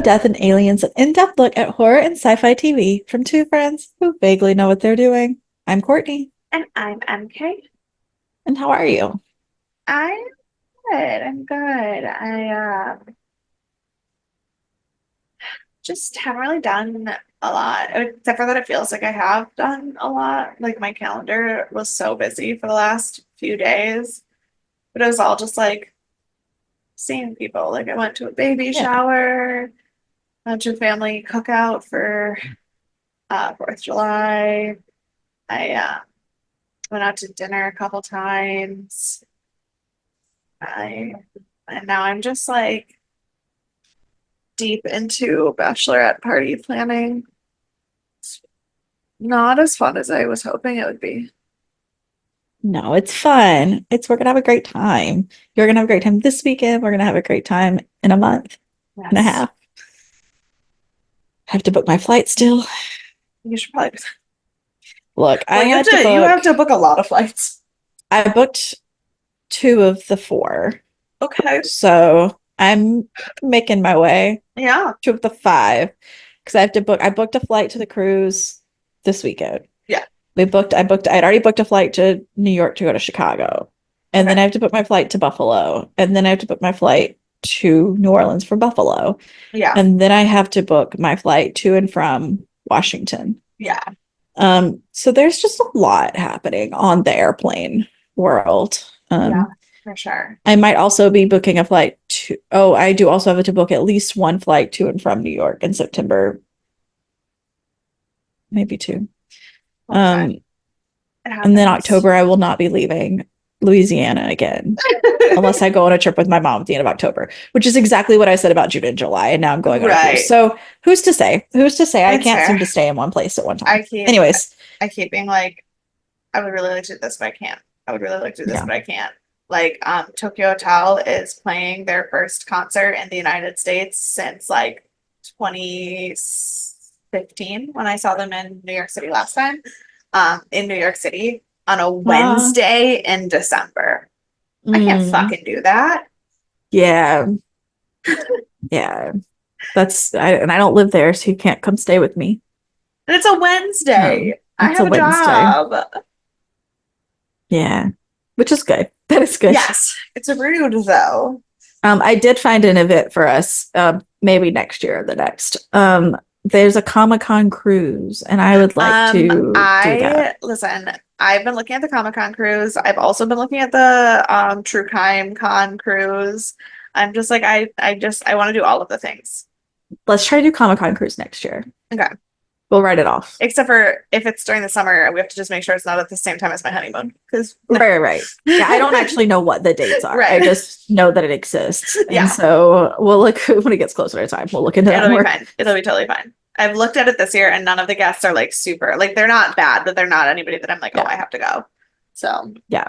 Death, and Aliens, an in-depth look at horror and sci-fi TV from two friends who vaguely know what they're doing. I'm Courtney, And I'm MK. and how are you? I'm good. I'm good. I just haven't really done a lot, except for that it feels like I have done a lot. Like my calendar was so busy for the last few days, but it was all just like seeing people. Like I went to a baby Yeah. shower, went to a family cookout for 4th of July. I went out to dinner a couple times. I and now I'm just like deep into bachelorette party planning. It's not as fun as I was hoping it would be. No, it's fun. We're gonna have a great time. You're gonna have a great time this weekend. We're gonna have a great time in a month and a Yes. half. I have to book my flight still. You should probably. Look, I Well, had to you have book, to book a lot of flights. I booked two of the four. Okay. So I'm making my way. Yeah. Two of the five. Because I booked a flight to the cruise this weekend. Yeah. I'd already booked a flight to New York to go to Chicago. And then Okay. I have to book my flight to Buffalo. And then I have to book my flight to New Orleans from Buffalo. Yeah. And then I have to book my flight to and from Washington. Yeah. So there's just a lot happening on the airplane world. Yeah. For sure. I might also be booking a flight to, oh, I do also have to book at least one flight to and from New York in September, maybe two. Okay. It And then happens. October, I will not be leaving Louisiana again unless I go on a trip with my mom at the end of October, which is exactly what I said about June and July. And now I'm going on a cruise. Right. So who's to say? Who's to say I It's can't fair. seem to stay in one place at one time? I keep Anyways, I keep being like, I would really like to do this, but I can't. I would really like to do this, yeah. but I can't. Like, Tokyo Hotel is playing their first concert in the United States since like 2015 when I saw them in New York City last time. In New York City on a Uh, Wednesday in December. I can't mm, fucking do that. yeah. Yeah. And I don't live there, so you can't come stay with me. And it's a Wednesday. I It's have a a Wednesday. job. Yeah. Which is good. That is good. Yes, it's rude though. I did find an event for us, maybe next year or the next. There's a Comic-Con cruise, and I would like to do that. I listen, I've been looking at the Comic-Con cruise. I've also been looking at the True Crime Con cruise. I'm just like I want to do all of the things. Let's try to do Comic-Con cruise next year. Okay. We'll write it off. Except for if it's during the summer, we have to just make sure it's not at the same time as my honeymoon. Because Right. Yeah, I don't actually know what the dates are. I right. just know that it exists. And Yeah. so we'll look when it gets closer to time. We'll look into that It'll be more. fine. It'll be totally fine. I've looked at it this year and none of the guests are like super like they're not bad, but they're not anybody that I'm like, oh, Yeah. I have to go. So Yeah.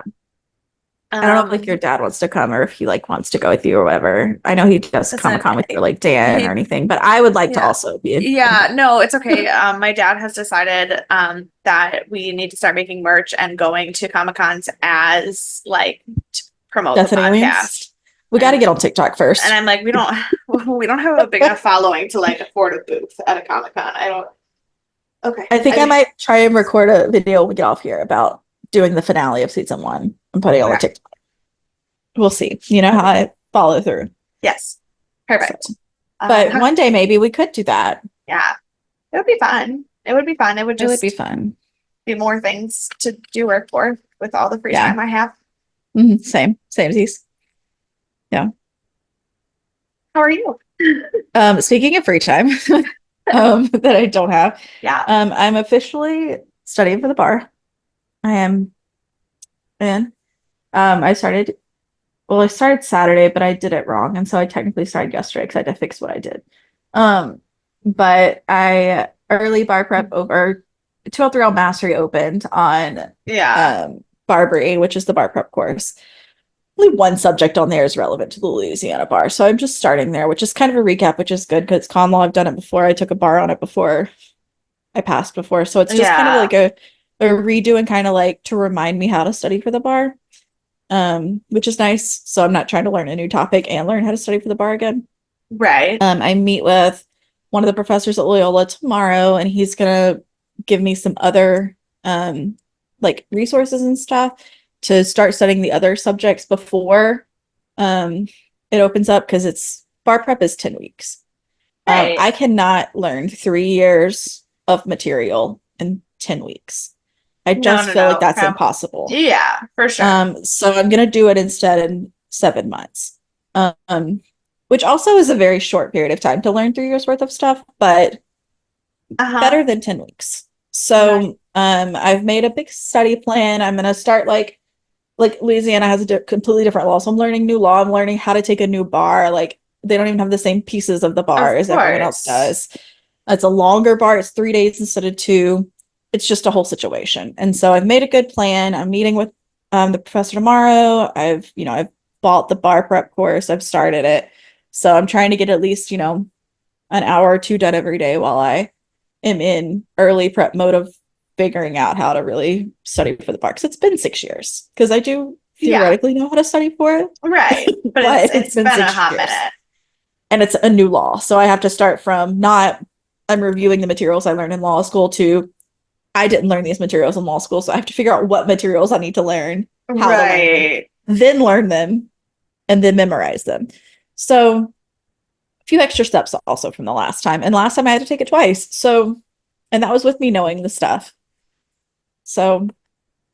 I don't know if like your dad wants to come or if he like wants to go with you or whatever. I know he does listen, Comic-Con with you, like Dan or anything, but I would like to yeah. also be Yeah, no, it's okay. My dad has decided that we need to start making merch and going to Comic-Cons as like to promote Death the and Aliens. podcast. We got to get on TikTok first. And I'm like, we don't have a big enough following to like afford a booth at a Comic-Con. I don't. Okay. I think I might try and record a video when we get off here about doing the finale of season 1 and putting it on the TikTok. We'll see. You know how I follow through. Yes. Perfect. So, but one day maybe we could do that. Yeah. It would be fun. It would be fun. It would just be fun. Be more things to do work for with all the free time I have. Mm-hmm. Same Z's. Yeah. How are you? Speaking of free time, that I don't have. Yeah. I'm officially studying for the bar. I am in. I started Saturday, but I did it wrong. And so I technically started yesterday because I had to fix what I did. But I early bar prep over 203L Mastery opened on Barbary, which is the bar prep course. Only one subject on there is relevant to the Louisiana bar. So I'm just starting there, which is kind of a recap, which is good because con law, I've done it before. I took a bar on it before. I passed before. So it's just kind of like a redo and kind of like to remind me how to study for the bar. Which is nice. So I'm not trying to learn a new topic and learn how to study for the bar again. Right. I meet with one of the professors at Loyola tomorrow, and he's gonna give me some other like resources and stuff to start studying the other subjects before um it opens up because it's bar prep is 10 weeks. Right. I cannot learn 3 years of material in 10 weeks. I No, just no, feel like no. that's impossible. Yeah, for sure. So I'm gonna do it instead in 7 months. Which also is a very short period of time to learn 3 years worth of stuff, but Uh-huh. better than 10 weeks. Right. So I've made a big study plan. I'm gonna start like Louisiana has a completely different law. So I'm learning new law. I'm learning how to take a new bar. Like they don't even have the same pieces of the bar Of as everyone else course. does. It's a longer bar. It's 3 days instead of two. It's just a whole situation. And so I've made a good plan. I'm meeting with the professor tomorrow. I've bought the bar prep course. I've started it. So I'm trying to get at least, an hour or two done every day while I am in early prep mode of figuring out how to really study for the bar. Because it's been 6 years. Because I do Yeah, theoretically know how to study for it, right. But it's but it's it's been been a six hot years minute. and it's a new law. So I have to start from not I'm reviewing the materials I learned in law school to I didn't learn these materials in law school. So I have to figure out what materials I need to learn, how to learn them, Right. then learn them, and then memorize them. So a few extra steps also from the last time. And last time I had to take it twice. So, and that was with me knowing the stuff. So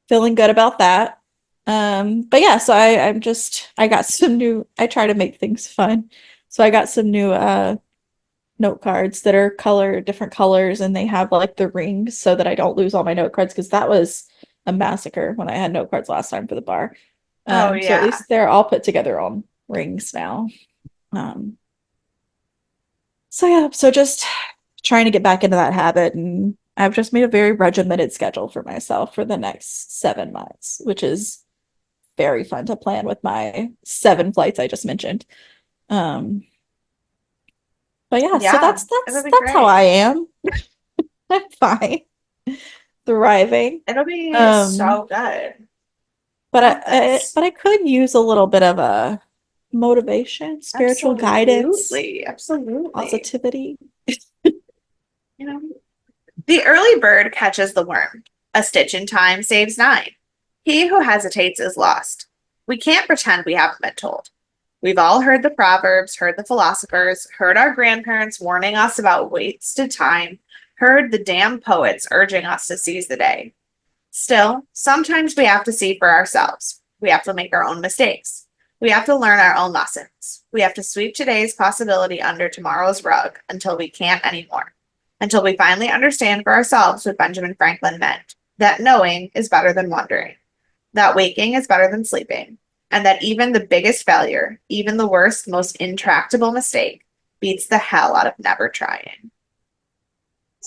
feeling good about that. But yeah, so I got some new, I try to make things fun. So I got some new note cards that are different colors, and they have like the rings so that I don't lose all my note cards because that was a massacre when I had note cards last time for the bar. Oh So at yeah. least they're all put together on rings now. Um, so yeah, so just trying to get back into that habit, and I've just made a very regimented schedule for myself for the next 7 months, which is very fun to plan with my 7 flights I just mentioned. Um, but yeah, so Yeah, that's it'll that's be that's how great. I am. I'm fine, thriving. It'll be Um, so good. but Got this. I could use a little bit of a motivation, spiritual guidance, Absolutely. Absolutely. positivity. You know, the early bird catches the worm. A stitch in time saves nine. He who hesitates is lost. We can't pretend we haven't been told. We've all heard the proverbs, heard the philosophers, heard our grandparents warning us about wasted time, heard the damn poets urging us to seize the day. Still, sometimes we have to see for ourselves. We have to make our own mistakes. We have to learn our own lessons. We have to sweep today's possibility under tomorrow's rug until we can't anymore. Until we finally understand for ourselves what Benjamin Franklin meant, that knowing is better than wondering, that waking is better than sleeping, and that even the biggest failure, even the worst, most intractable mistake, beats the hell out of never trying.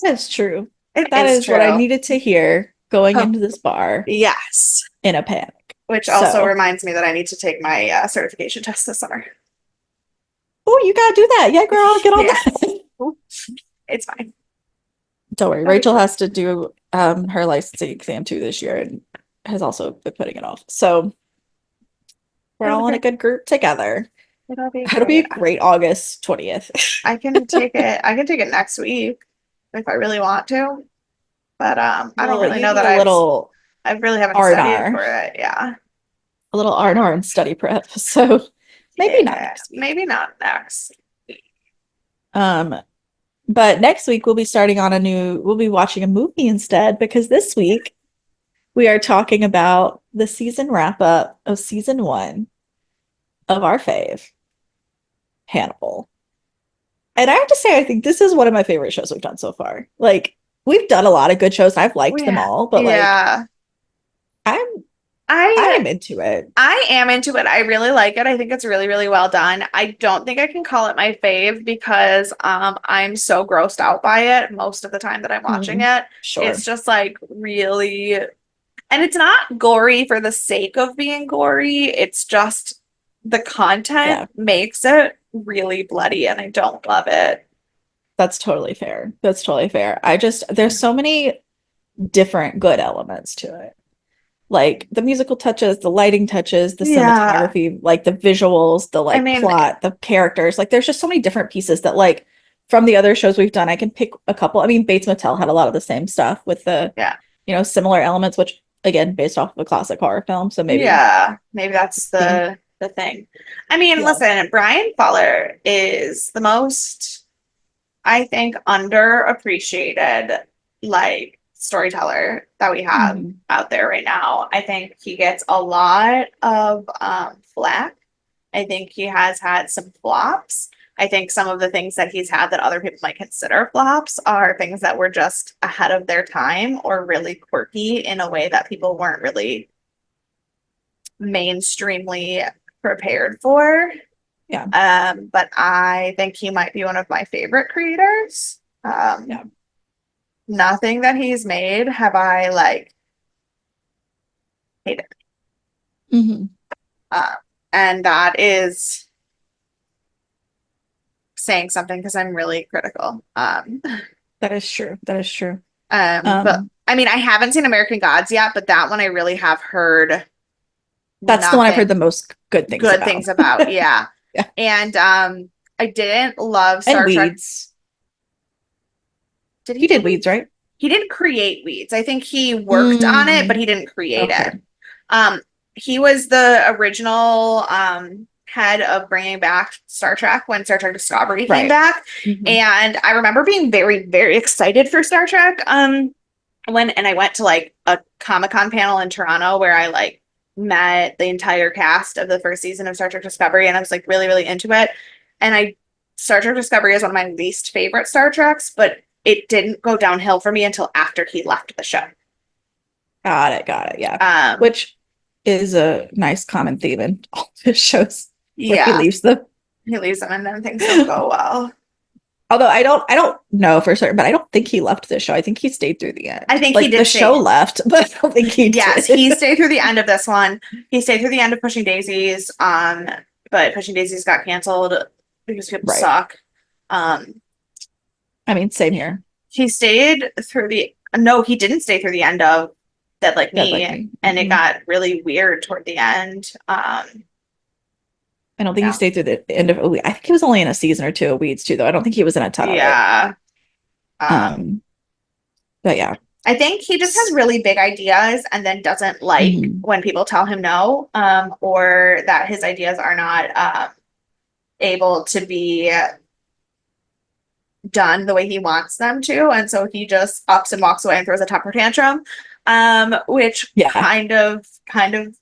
That's true. It That is is what I true. needed to hear going Oh, into this bar yes. in a panic. Which also So, reminds me that I need to take my certification test this summer. oh, you gotta do that. Yeah, girl, get on Yeah, that. it's fine. Don't worry. It'll be Rachel fine. has to do her licensing exam too this year and has also been putting it off. So we're It'll be all in a great. good group together. It'll be It'll be a great. great August 20th. I can take it. I can take it next week if I really want to. But I don't Well, really you know need that a little I really haven't studied R&R, for it. Yeah. a little R&R and study prep. So maybe not Yeah. next week. Maybe not next. Um, but next week we'll be watching a movie instead because this week we are talking about the season wrap up of season 1 of our fave, Hannibal. And I have to say, I think this is one of my favorite shows we've done so far. Like, we've done a lot of good shows. I've liked them Yeah. all, but like, Yeah. I'm I I'm into it. I am into it. I really like it. I think it's really, really well done. I don't think I can call it my fave because I'm so grossed out by it most of the time that I'm watching Mm, it. It's sure. just like really, and it's not gory for the sake of being gory. It's just the content Yeah, makes it really bloody and I don't love it. that's totally fair. That's totally fair. There's so many different good elements to it. like the musical touches, the lighting touches, the Yeah. cinematography, like the visuals, the I like mean, plot, the characters. Like there's just so many different pieces that like from the other shows we've done, I can pick a couple. I mean, Bates Motel had a lot of the same stuff with the, yeah. similar elements, which again, based off of a classic horror film. So maybe, Yeah. Maybe that's the thing. I mean, yeah. listen, Brian Fuller is the most, I think, underappreciated like storyteller that we have Mhm. out there right now. I think he gets a lot of flack. I think he has had some flops. I think some of the things that he's had that other people might consider flops are things that were just ahead of their time or really quirky in a way that people weren't really mainstreamly prepared for. Yeah. But I think he might be one of my favorite creators. Yeah. Nothing that he's made have I like hated. Hmm. Uh, and that is saying something because I'm really critical. That is true. That is true. But Um, I mean, I haven't seen American Gods yet, but that one I really have heard that's the one I've heard nothing the most good things good about. things about. Yeah. Yeah. And I didn't love And Star Trek. Weeds. Did he He do did Weeds? Weeds, right? He didn't create Weeds. I think he worked on it, but Mm, he didn't create it. okay. Um, he was the original head of bringing back Star Trek when Star Trek Discovery came Right. back, Hmm. and I remember being very, very excited for Star Trek. And I went to like a Comic-Con panel in Toronto where I like met the entire cast of the first season of Star Trek Discovery, and I was like really, really into it. And I Star Trek Discovery is one of my least favorite Star Treks, but it didn't go downhill for me until after he left the show. Got it. Got it. Yeah. Um, Which is a nice common theme in all his shows where he yeah, leaves them. he leaves them and then things don't go well. Although I don't know for certain, but I don't think he left the show. I think he stayed through the I end. think he Like the did show stay. left, but I don't think he Yes, did. he stayed through the end of this one. He stayed through the end of Pushing Daisies. But Pushing Daisies got canceled because people Right. suck. Um, I mean, same here. he stayed through the no, he didn't stay through the end of Dead Like Dead Me, like me. and it Hmm. got really weird toward the end. I don't think he Yeah, stayed through the end of. I think he was only in a season or two of Weeds too, though. I don't think he was in a ton of it. yeah. Um, Um, but yeah. I think he just has really big ideas and then doesn't like Mhm. when people tell him no, or that his ideas are not able to be done the way he wants them to. And so he just ups and walks away and throws a temper tantrum, which Yeah. kind of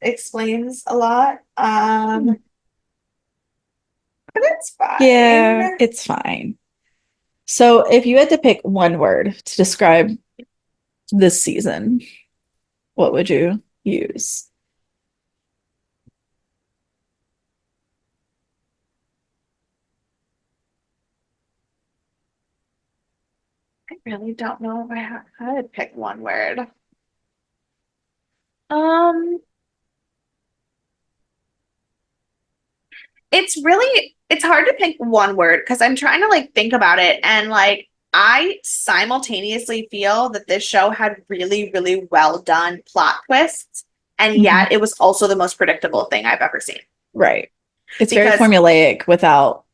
explains a lot. But it's Yeah, fine. it's fine. So if you had to pick one word to describe this season, what would you use? I really don't know if I could pick one word. Um, it's hard to pick one word because I'm trying to like think about it and like I simultaneously feel that this show had really, really well done plot twists, and Mhm. yet it was also the most predictable thing I've ever seen. Right. It's very Because formulaic without,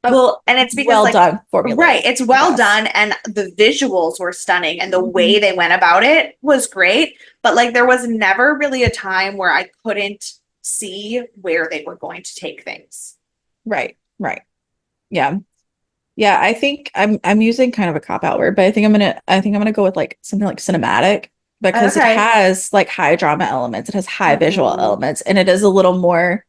well, and it's because well like done right, formulaic, it's I well guess. done and the visuals were stunning and the way Mhm. they went about it was great, but like there was never really a time where I couldn't see where they were going to take things. Right. Right. Yeah. Yeah, I think I'm using kind of a cop out word, but I think I'm gonna go with like something like cinematic because it Okay. has like high drama elements, it has high visual Mhm. elements, and it is a little more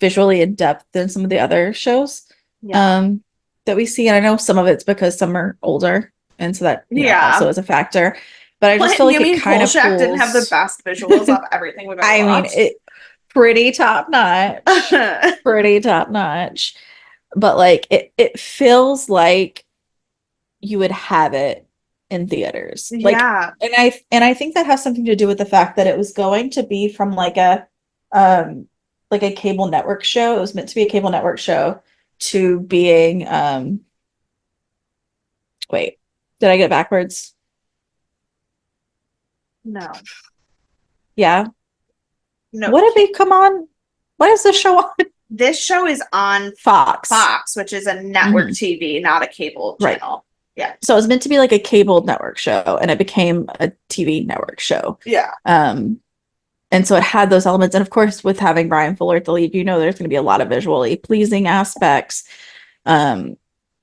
visually in depth than some of the other shows Yeah. um that we see. And I know some of it's because some are older, and so that, also Yeah. is a factor. But I just What feel you like it mean kind of Kolchak didn't have the pulls, best visuals of everything we've ever I mean, watched? it pretty top notch, pretty top notch. But like it feels like you would have it in theaters. Yeah. And I think that has something to do with the fact that it was going to be from um like a cable network show. It was meant to be a cable network show to being wait, did I get it backwards? No. Yeah. No, What did they come on? What is this show on? this show is on Fox. Fox, which is a network Hmm. TV, not a cable Right. channel. Yeah. So it was meant to be like a cable network show, and it became a TV network show. Yeah. Um, and so it had those elements. And of course, with having Brian Fuller at the lead, you know there's going to be a lot of visually pleasing aspects. Um,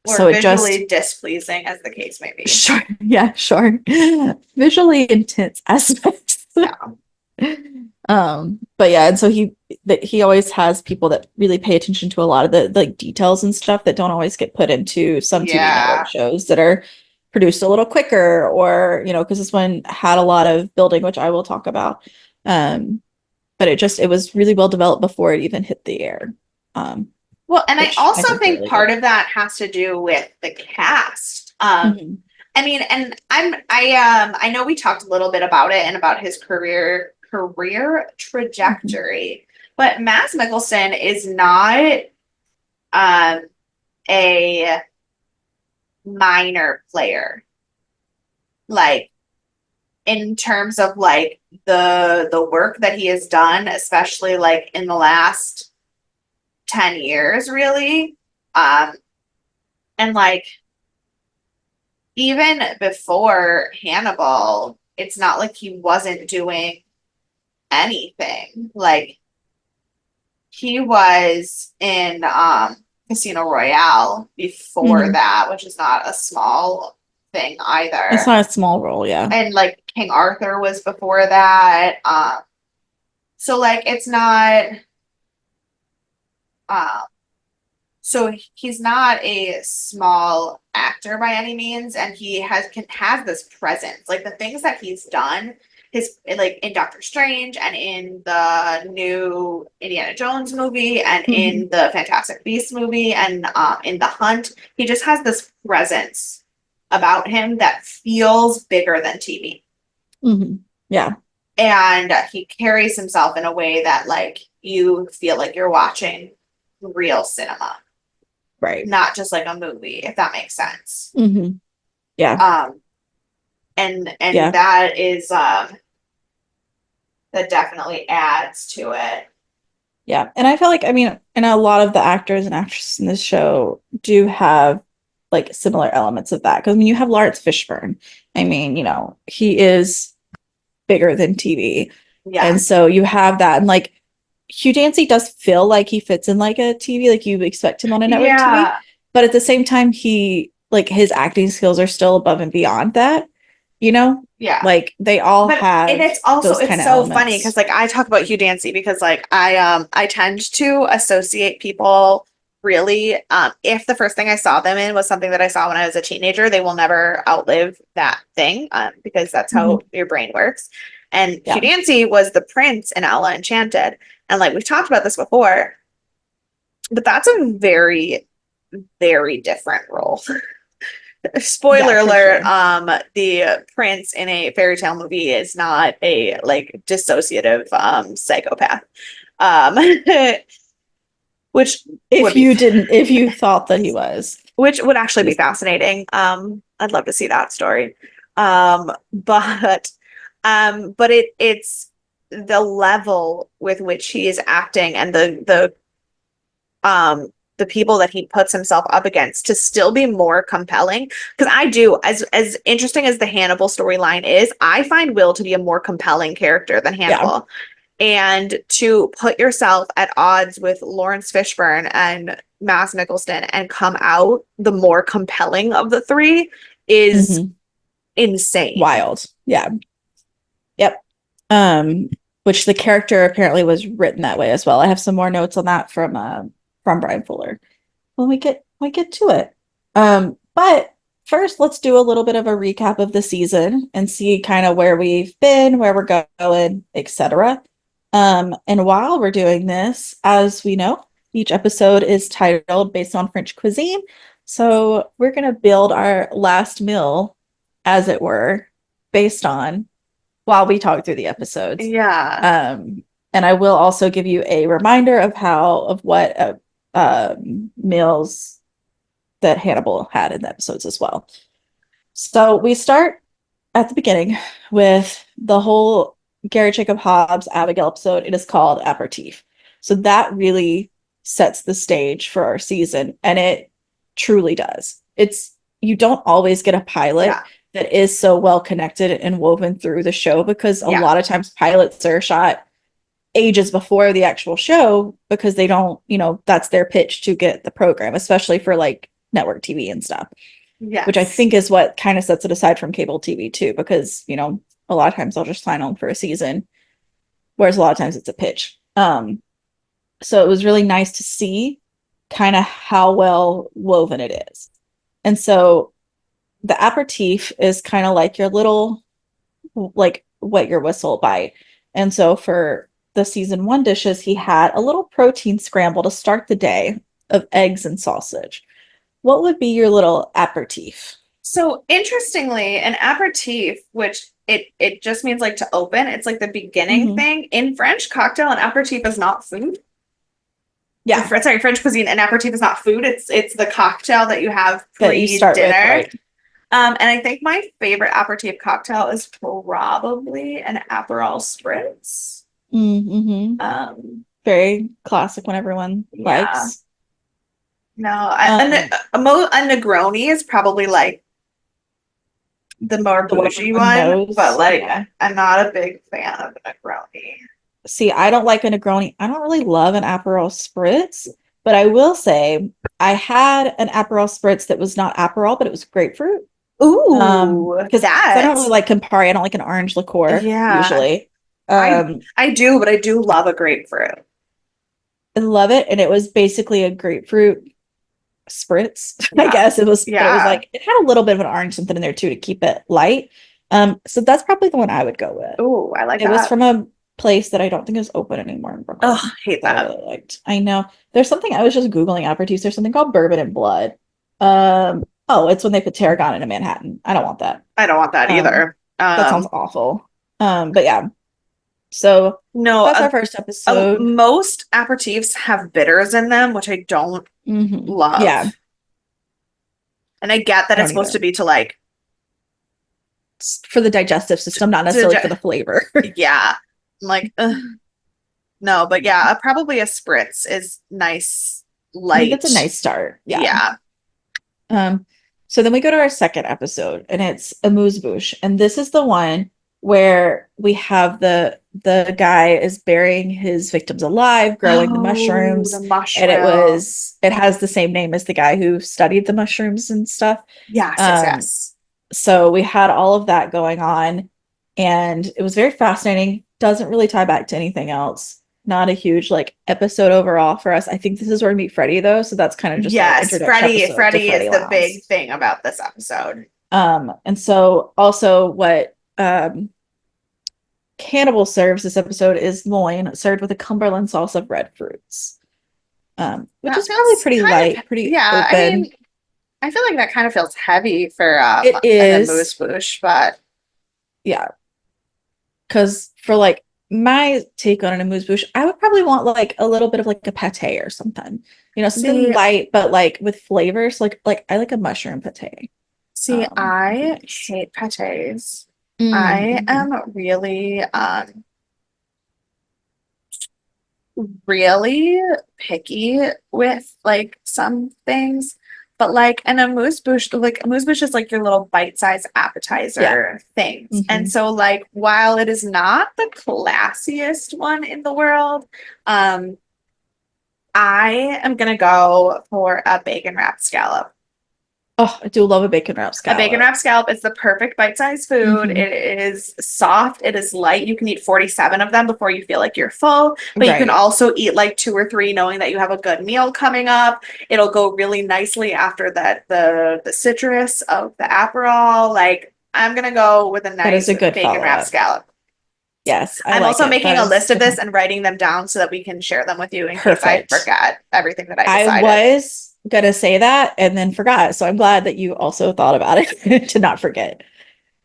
Or so it just visually displeasing, as the case may be. sure, yeah, sure. Visually intense aspects. Yeah. But yeah, and so he always has people that really pay attention to a lot of the like details and stuff that don't always get put into some TV network Yeah. shows that are produced a little quicker, or because this one had a lot of building, which I will talk about. But it was really well developed before it even hit the air. Well, and I Which I also think they're think really part good. of that has to do with the cast. Mhm. I mean, and I know we talked a little bit about it and about his career Mhm. trajectory, but Mads Mikkelsen is not um a minor player. Like in terms of like the work that he has done, especially like in the last 10 years, really. Um, and like even before Hannibal, it's not like he wasn't doing anything. Like he was in Casino Royale before Mhm. that, which is not a small thing It's either. not a small role, yeah. And like King Arthur was before that. So like it's not um so he's not a small actor by any means, and he has this presence. Like the things that he's done, his like in Doctor Strange and in the new Indiana Jones movie and in Mhm. the Fantastic Beasts movie and in The Hunt, he just has this presence about him that feels bigger than TV. Mhm. Yeah, And he carries himself in a way that like you feel like you're watching real cinema, right. not just like a movie, if that makes sense. Hmm. Yeah, Um, and yeah, that is that definitely adds to it. yeah. And I feel like, I mean, and a lot of the actors and actresses in this show do have like similar elements of that. Because I mean, you have Lawrence Fishburne. I mean, he is bigger than TV. Yeah, And so you have that. And like Hugh Dancy does feel like he fits in like a TV, like you expect him on a network TV. yeah, But at the same time, like his acting skills are still above and beyond that, you know? yeah. Like they all But and have it's also those it's kind of so funny because elements. like I talk about Hugh Dancy because like I tend to associate people really if the first thing I saw them in was something that I saw when I was a teenager, they will never outlive that thing because that's how Mhm. your brain works. And Hugh Yeah. Dancy was the prince in Ella Enchanted. And like we've talked about this before, but that's a very, very different role. Yeah, Spoiler for alert, sure. the prince in a fairy tale movie is not a like dissociative psychopath. Um which would be If you thought that he was. which would actually be Just, fascinating. I'd love to see that story. But it's the level with which he is acting and the people that he puts himself up against to still be more compelling. Because I do, as interesting as the Hannibal storyline is, I find Will to be a more compelling character than yeah. Hannibal. And to put yourself at odds with Lawrence Fishburne and Mads Mikkelsen and come out the more compelling of the three is Hmm. insane. Wild. Yeah. Yep. Which the character apparently was written that way as well. I have some more notes on that from Brian Fuller when we get to it. But first, let's do a little bit of a recap of the season and see kind of where we've been, where we're going, etc. And while we're doing this, as we know, each episode is titled based on French cuisine. So we're gonna build our last meal, as it were, based on while we talk through the episodes. Yeah. Um, and I will also give you a reminder of what meals that Hannibal had in the episodes as well. So we start at the beginning with the whole Gary Jacob Hobbs Abigail episode, it is called Aperitif. So that really sets the stage for our season, and it truly does. It's you don't always get a pilot Yeah. that is so well connected and woven through the show because a Yeah. lot of times pilots are shot ages before the actual show because they don't, that's their pitch to get the program, especially for like network TV and stuff, which I Yes. think is what kind of sets it aside from cable TV too, because, a lot of times they'll just sign on for a season, whereas a lot of times it's a pitch. So it was really nice to see kind of how well woven it is. And so the aperitif is kind of like your little like wet your whistle bite. And so for the season one dishes, he had a little protein scramble to start the day of eggs and sausage. What would be your little aperitif? So interestingly, an aperitif, which it just means like to open, it's like the beginning Mm-hmm. thing. In French cocktail, an aperitif is not food. Yeah, Sorry, French cuisine, an aperitif is not food. It's the cocktail that you have that you start with, pre-dinner. right? And I think my favorite aperitif cocktail is probably an Aperol Spritz. Mm-hmm. Very classic when everyone Yeah. likes. No, Um, a Negroni is probably like the more the one with bougie the one, but nose, like yeah. I'm not a big fan of a Negroni. See, I don't like a Negroni. I don't really love an Aperol Spritz, but I will say I had an Aperol Spritz that was not Aperol, but it was grapefruit. Ooh, Because I don't really that's like Campari. I don't like an orange liqueur yeah. usually. I Um, I do, but I do love a grapefruit. I love it, and it was basically a grapefruit spritz. I Yeah. guess it was Yeah. like it had a little bit of an orange something in there too to keep it light. So that's probably the one I would go with. Ooh, I like It was that. from a place that I don't think is open anymore in Oh, Brooklyn hate that I that. really liked. I know there's something I was just Googling aperitifs. There's something called bourbon and blood. Oh, it's when they put tarragon in a Manhattan. I don't want that. I don't want that Um, either. that sounds awful. But yeah, so No, that's our first episode. most aperitifs have bitters in them, which I don't Yeah, love. And I get that I it's don't supposed to either. be to like, For the digestive system, not to, necessarily for the flavor. yeah, I'm like, ugh. No, but yeah, probably a spritz is nice, I think that's light. a nice start. Yeah. Yeah. Um, so then we go to our second episode, and it's amuse bouche, and this is the one where we have the guy is burying his victims alive, growing the Oh, the mushrooms, and mushroom. it has the same name as the guy who studied the mushrooms and stuff. Yes, yes, Um, yes. so we had all of that going on, and it was very fascinating. Doesn't really tie back to anything else. Not a huge like episode overall for us. I think this is where we meet Freddie though, so that's kind of just our Yes, introduction episode to Freddie is Freddie the big Lounds. thing about this episode. And so also what Cannibal serves this episode is loin served with a Cumberland sauce of red fruits, which That is probably feels pretty kind of, light, pretty yeah, I open. mean, I feel like that kind of feels heavy for It an amuse is, bouche, but yeah, because for like my take on an amuse bouche, I would probably want like a little bit of like a pate or something, something see, light but like with flavors. Like I like a mushroom pate. Would be I nice. hate pates. I Mm-hmm. am really picky with like some things, but like an amuse bouche is like your little bite-sized Yeah. appetizer things. And Mm-hmm. so like while it is not the classiest one in the world, um, I am gonna go for a bacon wrapped scallop. Oh, I do love a bacon wrap A bacon scallop. wrapped scallop is the perfect bite-sized food. Mm-hmm. It is soft, it is light. You can eat 47 of them before you feel like you're full, but you can Right. also eat like two or three knowing that you have a good meal coming up. It'll go really nicely after that the citrus of the Aperol. Like I'm gonna go with a That is nice a good bacon wrapped follow-up. scallop. Yes, I I'm like also it. making That a is list of this definitely and writing them down so that we can share them with you in case I perfect. forget everything that I I decided. was gonna say that and then forgot. So I'm glad that you also thought about it to not forget.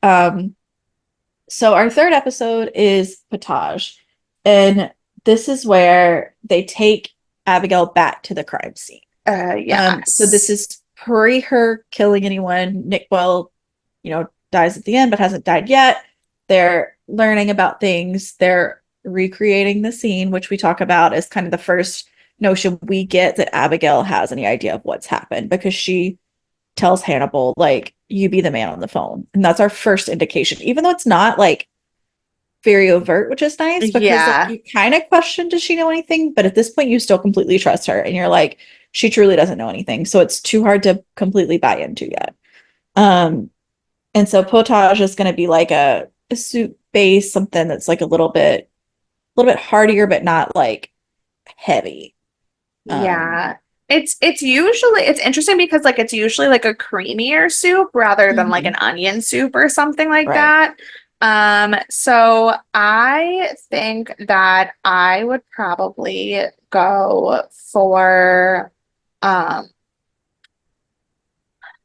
Um, so our third episode is Potage. And this is where they take Abigail back to the crime scene. So this Yes. is pre her killing anyone. Nick Boyle, dies at the end, but hasn't died yet. They're learning about things. They're recreating the scene, which we talk about as kind of the first notion we get that Abigail has any idea of what's happened because she tells Hannibal, like, you be the man on the phone. And that's our first indication, even though it's not like very overt, which is nice because like Yeah. you kind of question, does she know anything? But at this point, you still completely trust her and you're like, she truly doesn't know anything. So it's too hard to completely buy into yet. Um, and so potage is going to be like a soup base, something that's like a little bit heartier, but not like heavy. Um, Yeah. It's interesting because like it's usually like a creamier soup rather than like an mhm, onion soup or something like right. that. So I think that I would probably go for um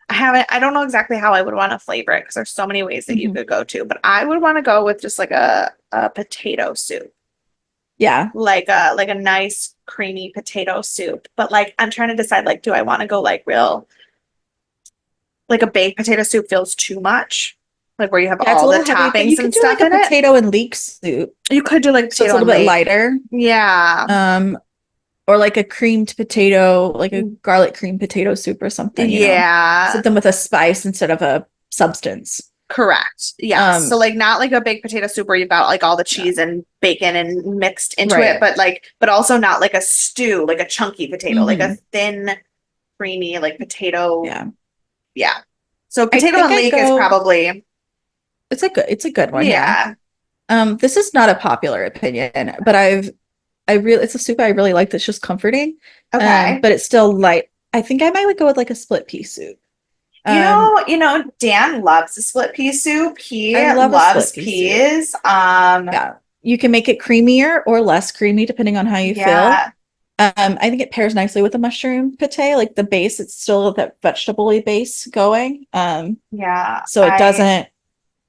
I don't know exactly how I would want to flavor it because there's so many ways that you Mhm. could go to, but I would want to go with just like a potato soup. Yeah. Like a nice creamy potato soup. But like I'm trying to decide like do I want to go like real like a baked potato soup feels too much, like where you have Yeah, it's a all the little heavy, but you toppings could and do like stuff a in it. potato and leek soup. You could do like So it's potato a and little bit lake. lighter. Yeah. Um, or like a creamed potato, like a garlic cream potato soup or something, Yeah. something with a spice instead of a substance. Correct. Yes. So Um, like not like a baked potato soup where you've got like all the no, cheese and bacon and mixed into it, right. but also not like a stew, like a chunky potato, like a Hmm. thin, creamy, like potato. Yeah. Yeah. So I potato think and I'd leek is go, probably, it's a good one, yeah. yeah. This is not a popular opinion, but it's a soup I really like that's just comforting. Okay. But it's still light. I think I might like go with like a split pea soup. You Um, know, you know, Dan loves a split pea soup. He I love a loves split pea soup. peas. Yeah. You can make it creamier or less creamy depending on how you feel. Yeah. I think it pairs nicely with a mushroom pate, like the base, it's still that vegetable-y base going. Yeah. So it doesn't,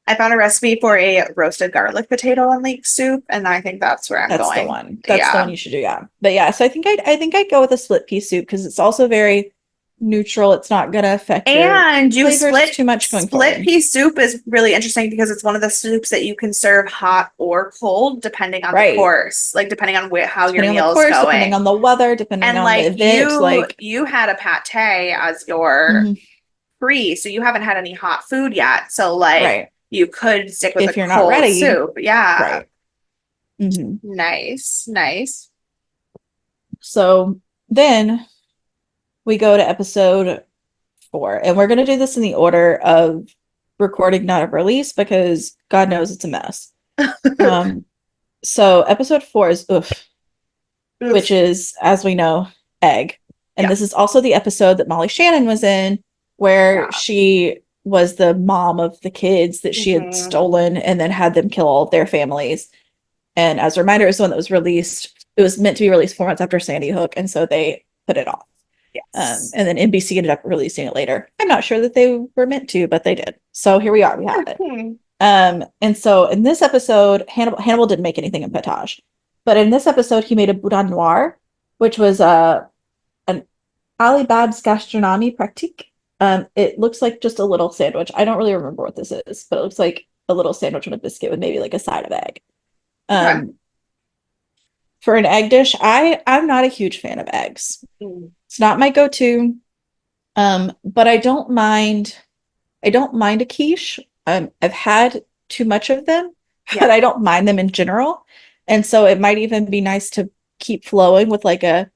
I found a recipe for a roasted garlic potato and leek soup, and I think that's where I'm that's the going. one. That's the one Yeah. you should do, yeah. But yeah, so I think I'd go with a split pea soup because it's also very neutral. It's not gonna affect your And you flavors too much going split forward. pea soup is really interesting because it's one of the soups that you can serve hot or cold depending on the Right. course, like depending on how your Depending on the meal is course, depending going. on the weather, depending And on the like event, like you had a pate as your mhm, free, so you haven't had any hot food yet. So like right. you could stick with a If you're not cold ready, soup. Yeah. right. Hmm. Nice. Nice. So then we go to episode 4, and we're going to do this in the order of recording, not of release, because God knows it's a mess. Um, so episode 4 is Oof, which Oof. is, as we know, egg. And Yeah. this is also the episode that Molly Shannon was in, where Yeah. she was the mom of the kids that she had Hmm. stolen and then had them kill all of their families. And as a reminder, it was the one that was released. It was meant to be released 4 months after Sandy Hook, and so they put it off. Yes. And then NBC ended up releasing it later. I'm not sure that they were meant to, but they did. So here we are. We have it. Hmm. And so in this episode, Hannibal didn't make anything in potage, but in this episode, he made a boudin noir, which was an Alibab's gastronomie pratique. It looks like just a little sandwich. I don't really remember what this is, but it looks like a little sandwich on a biscuit with maybe like a side of egg. Okay. Um, for an egg dish, I'm not a huge fan of eggs. Mm. It's not my go-to. But I don't mind a quiche. I've had too much of them, Yeah. but I don't mind them in general. And so it might even be nice to keep flowing with like a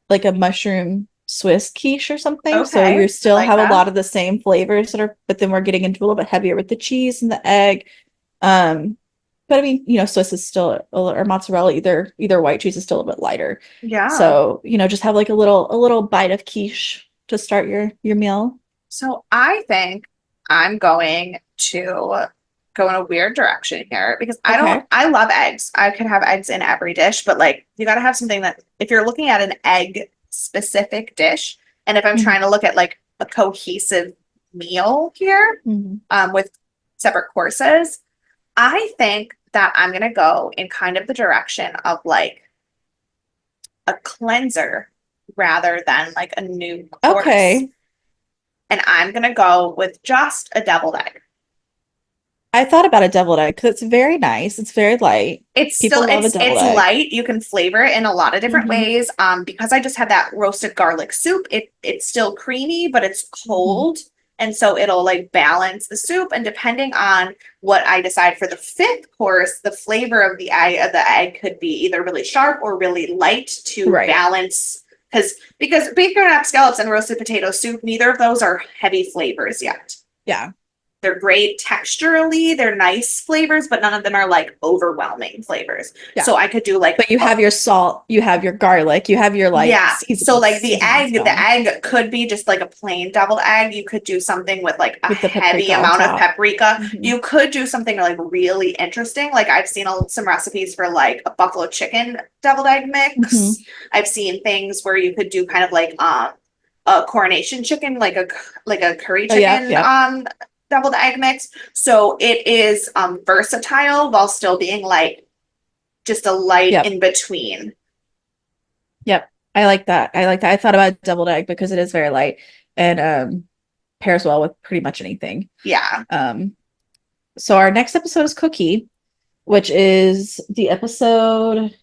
mushroom Swiss quiche or something. So you Okay. I still like have a that. lot of the same flavors but then we're getting into a little bit heavier with the cheese and the egg. Um, but I mean, Swiss is still or mozzarella, either white cheese is still a bit lighter. Yeah. So, just have like a little bite of quiche to start your meal. So I think I'm going to go in a weird direction here because Okay. I love eggs. I could have eggs in every dish, but like you got to have something that if you're looking at an egg specific dish, and if I'm Mhm. trying to look at like a cohesive meal here, Mhm. with separate courses, I think that I'm going to go in kind of the direction of like a cleanser rather than like a new course. Okay. And I'm going to go with just a deviled egg. I thought about a deviled egg because it's very nice. It's very light. It's still People love a deviled it's egg. light. You can flavor it in a lot of different Hmm. ways. Because I just had that roasted garlic soup, it's still creamy, but it's Hmm. cold. And so it'll like balance the soup. And depending on what I decide for the fifth course, the flavor of the egg could be either really sharp or really light to Right. balance. Because bacon wrapped scallops and roasted potato soup, neither of those are heavy flavors yet. Yeah. They're great texturally, they're nice flavors, but none of them are like overwhelming flavors. Yeah. So I could do like But you have your salt, you have your garlic, you have your like yeah. So like seasonings the going egg could be just like a plain deviled egg. You could do something with like a with the heavy paprika on amount of top. paprika. Hmm. You could do something like really interesting. Like I've seen some recipes for like a buffalo chicken deviled egg Hmm. mix. I've seen things where you could do kind of like a coronation chicken, like a curry Oh yeah, chicken yeah, deviled egg mix. So it is versatile while still being like just a light yep, in between. yep. I like that. I like that. I thought about deviled egg because it is very light and pairs well with pretty much anything. Yeah. Um, so our next episode is Cookie, which is the episode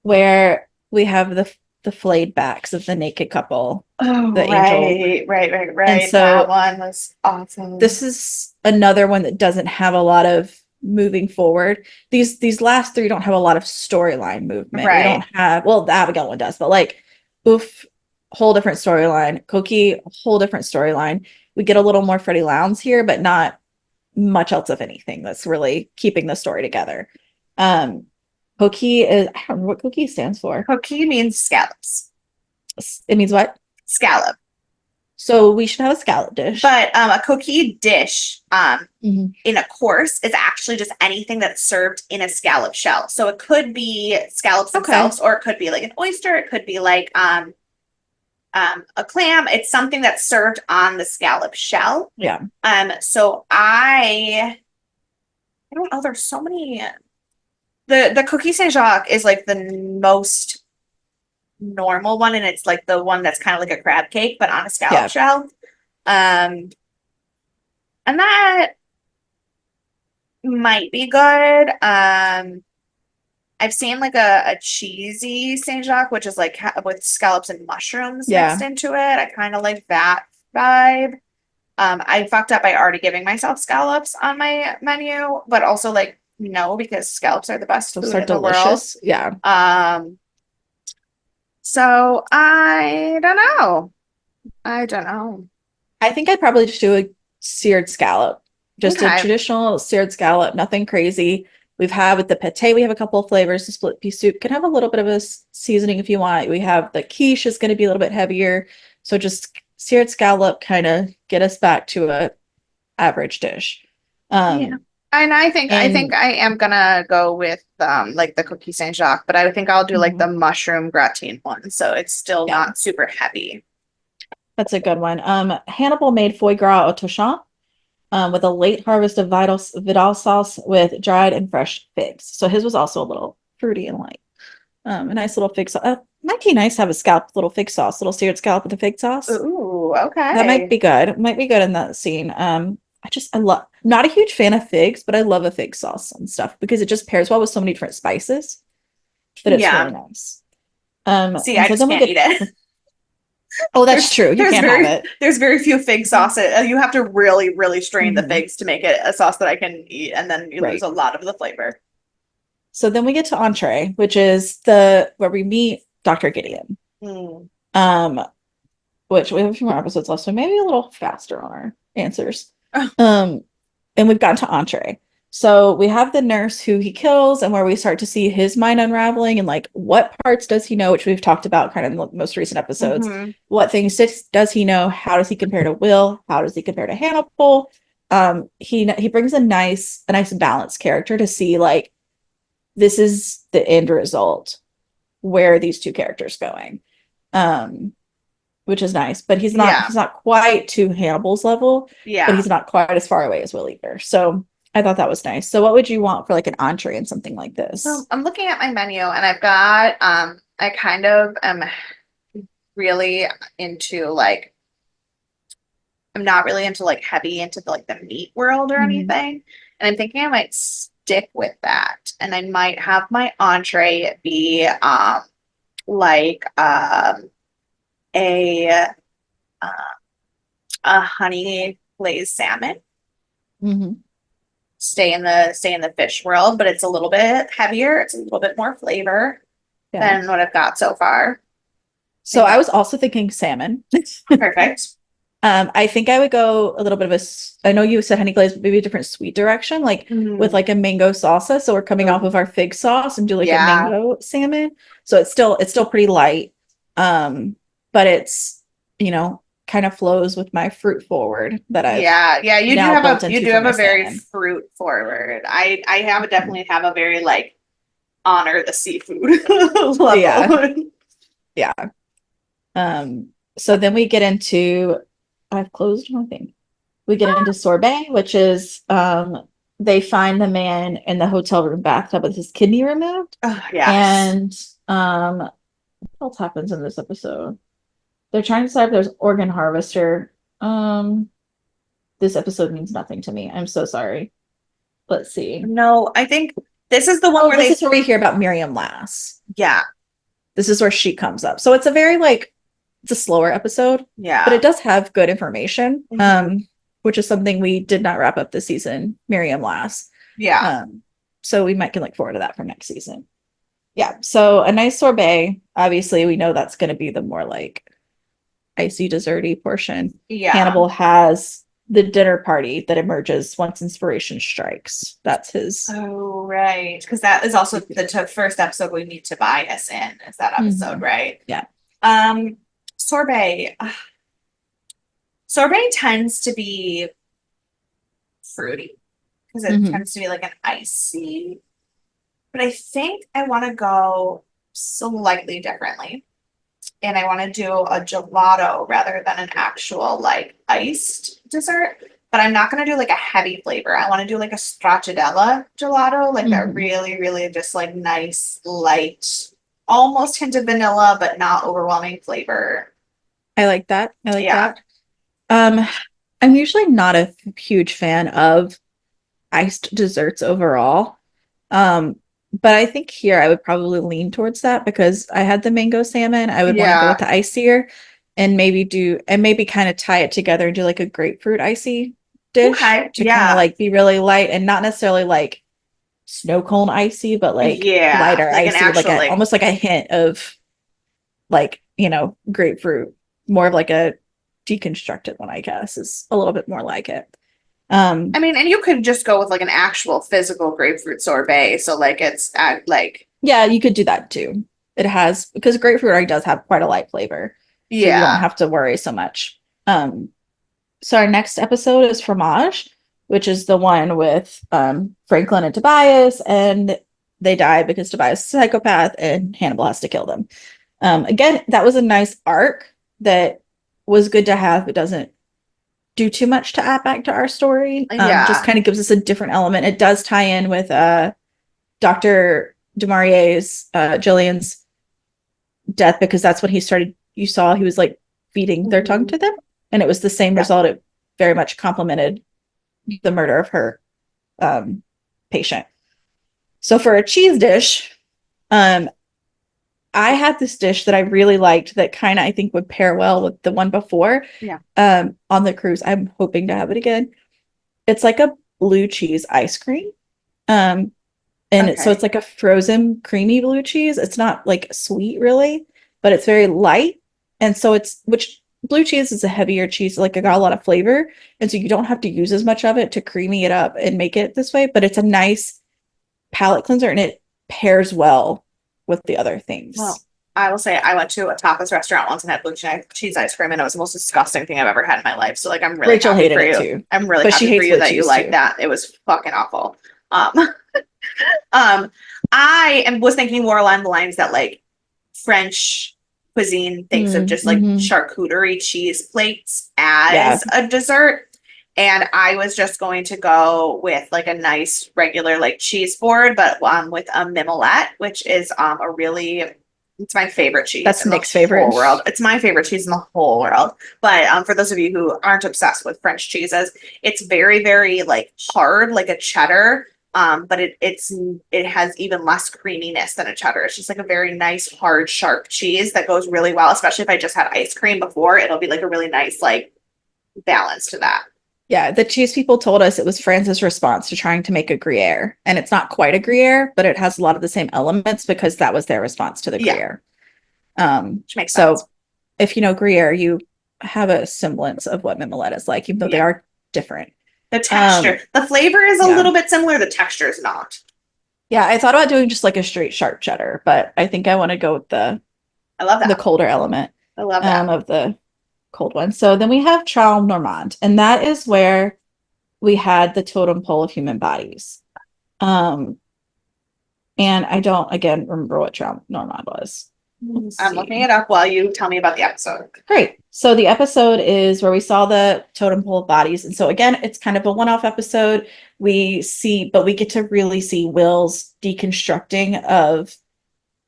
where we have the flayed backs of the naked couple, Oh, the angel. And right. That so one was this awesome. is another one that doesn't have a lot of moving forward. These last three don't have a lot of storyline movement. We don't Right. have, well, the Abigail one does, but like oof, whole different storyline. Cookie, whole different storyline. We get a little more Freddie Lounds here, but not much else of anything that's really keeping the story together. Um, Cookie is, I don't know what Cookie stands for. Cookie means scallops. It means what? Scallop. So we should have a scallop dish. But a cookie dish Mhm. in a course is actually just anything that's served in a scallop shell. So it could be scallops Okay. themselves, or it could be like an oyster. It could be like a clam. It's something that's served on the scallop shell. Yeah. So I don't know. There's so many. The cookie Saint Jacques is like the most normal one, and it's like the one that's kind of like a crab cake, but on a scallop Yeah. shell. Um, and that might be good. I've seen like a cheesy Saint Jacques, which is like with scallops and mushrooms mixed Yeah. into it. I kind of like that vibe. I fucked up by already giving myself scallops on my menu, but also like no, because scallops are the best Those food are in the world. delicious. Yeah. Um, so I don't know. I don't know. I think I'd probably just do a seared scallop. Just a Okay. traditional seared scallop, nothing crazy. We've had with the pate, we have a couple of flavors. The split pea soup can have a little bit of a seasoning if you want. We have the quiche is going to be a little bit heavier. So just seared scallop kind of get us back to a average dish. Yeah. Um, And I think and I am gonna go with like the cookie Saint Jacques, but I think I'll do like mhm, the mushroom gratin one, so it's still yeah, not super heavy. that's a good one. Hannibal made foie gras au touchant with a late harvest of Vidal sauce with dried and fresh figs. So his was also a little fruity and light. A nice little fig sauce. Might be nice to have a scallop, little fig sauce, little seared scallop with a fig sauce. Ooh, That might okay. be good. It might be good in that scene. I love, not a huge fan of figs, but I love a fig sauce and stuff because it just pairs well with so many different spices that it's really Yeah. nice. See, And I so just then we can't eat get, it. oh, that's true. You can't have it. There's very few fig sauces. You have to really strain the Mhm. figs to make it a sauce that I can eat, and then you lose Right. a lot of the flavor. So then we get to entree, which is the where we meet Dr. Gideon. Mm. Um, which we have a few more episodes left, so maybe a little faster on our answers. Oh, Um, and we've gotten to entree. So we have the nurse who he kills, and where we start to see his mind unraveling and like what parts does he know, which we've talked about kind of in the most recent episodes. mhm. What things does he know? How does he compare to Will? How does he compare to Hannibal? He brings a nice balanced character to see like this is the end result. Where are these two characters going? Um, which is nice. But he's not Yeah, he's not quite to Hannibal's level, but yeah. he's not quite as far away as Will either. So I thought that was nice. So what would you want for like an entree in something like So this? I'm looking at my menu, and I've got I kind of am really into like I'm not really into like heavy into the, like the meat world or Mhm. anything. And I'm thinking I might stick with that. And I might have my entree be like a uh, a honey glazed salmon. Mhm. Stay in the fish world, but it's a little bit heavier. It's a little bit more flavor Yeah. than what I've got so far. I So think I was that's also thinking salmon. perfect. I think I would go a little bit of I know you said honey glaze, but maybe a different sweet direction, like with Mm. like a mango salsa. So we're coming off Oh, of our fig sauce and do like a yeah. mango salmon. So it's still pretty light. But it's, kind of flows with my fruit forward that I've Yeah, yeah, now built you into do for have my a very salmon. fruit forward. I have Mhm. definitely have a very like honor the seafood Yeah. level. Yeah. So then we get into I've closed one thing. We get into sorbet, which is they find the man in the hotel room bathtub with his kidney removed. Oh, yes. And what else happens in this episode? They're trying to decide if there's organ harvester. This episode means nothing to me. I'm so sorry. Let's see. No, I think this is the one Oh, where this they is where we hear about Miriam Lass. yeah, This is where she comes up. So it's a very it's a slower episode, but yeah. it does have good information. Mhm. Which is something we did not wrap up this season, Miriam Lass. Yeah. So we might can look forward to that for next season. Yeah. So a nice sorbet. Obviously, we know that's going to be the more like icy desserty portion. Yeah. Hannibal has the dinner party that emerges once inspiration strikes. That's his. Oh, right. Because that is also the first episode we meet Tobias in, is that episode, Mhm. right? Yeah. Um, sorbet. Sorbet tends to be fruity because it Hmm. tends to be like an icy, but I think I want to go slightly differently. And I want to do a gelato rather than an actual like iced dessert. But I'm not going to do like a heavy flavor. I want to do like a stracciatella gelato, like a Hmm. really, really just like nice, light, almost hint of vanilla, but not overwhelming flavor. I like that. I like Yeah. that. Um, I'm usually not a huge fan of iced desserts overall. Um, but I think here I would probably lean towards that because I had the mango salmon. I would want to go with Yeah. the icier and maybe kind of tie it together and do like a grapefruit icy dish Okay. to kind of Yeah. like be really light and not necessarily like snow cone icy, but like Yeah. lighter Like an icy with like actual a like almost like a hint of like, grapefruit, more of like a deconstructed one, I guess, is a little bit more like it. I Um, mean, and you could just go with like an actual physical grapefruit sorbet. So like it's at like Yeah, you could do that too. It has because grapefruit already does have quite a light flavor, so you don't yeah. have to worry so much. So our next episode is Fromage, which is the one with Franklin and Tobias, and they die because Tobias is a psychopath and Hannibal has to kill them. Again, that was a nice arc that was good to have. It doesn't do too much to add back to our story. Just Yeah. kind of gives us a different element. It does tie in with Dr. Dumarier's Jillian's death because that's when he started. You saw he was like feeding their tongue Mhm. to them, and it was the same Yeah. result. It very much complemented the murder of her um, patient. So for a cheese dish, um, I had this dish that I really liked that kind of I think would pair well with the one before Yeah. on the cruise. I'm hoping to have it again. It's like a blue cheese ice cream. Um, so it's Okay. like a frozen creamy blue cheese. It's not like sweet really, but it's very light. And so which blue cheese is a heavier cheese, like it got a lot of flavor. And so you don't have to use as much of it to creamy it up and make it this way, but it's a nice palate cleanser and it pairs well with the other Well, things. I will say I went to a tapas restaurant once and had blue cheese ice cream, and it was the most disgusting thing I've ever had in my life. So like, I'm really Rachel happy hated for it you. too, I'm really but she happy for hates you blue that you cheese like too. that. It was fucking awful. Um, was thinking more along the lines that like French cuisine thinks of just like Mm-hmm. charcuterie cheese plates Yeah. as a dessert. And I was just going to go with like a nice regular like cheese board, but with a mimolette, which is a really It's my favorite cheese That's in the Nick's favorite. whole world. It's my favorite cheese in the whole world. But for those of you who aren't obsessed with French cheeses, it's very, very like hard, like a cheddar. But it has even less creaminess than a cheddar. It's just like a very nice, hard, sharp cheese that goes really well, especially if I just had ice cream before. It'll be like a really nice like balance to that. Yeah, the cheese people told us it was France's response to trying to make a Gruyere. And it's not quite a Gruyere, but it has a lot of the same elements because that was their response to the Yeah, Gruyere. which makes So sense. if you know Gruyere, you have a semblance of what mimoletta is like, even though they Yeah. are different. The texture, the flavor is a Yeah. little bit similar. The texture is not. Yeah, I thought about doing just like a straight sharp cheddar, but I think I want to go with I love the that. colder element I love that. of the cold one. So then we have Trau Normand, and that is where we had the totem pole of human bodies. Um, and I don't again remember what Trau Normand was. I'm looking it up while you tell me about the episode. Great. So the episode is where we saw the totem pole of bodies. And so again, it's kind of a one-off episode. But we get to really see Will's deconstructing of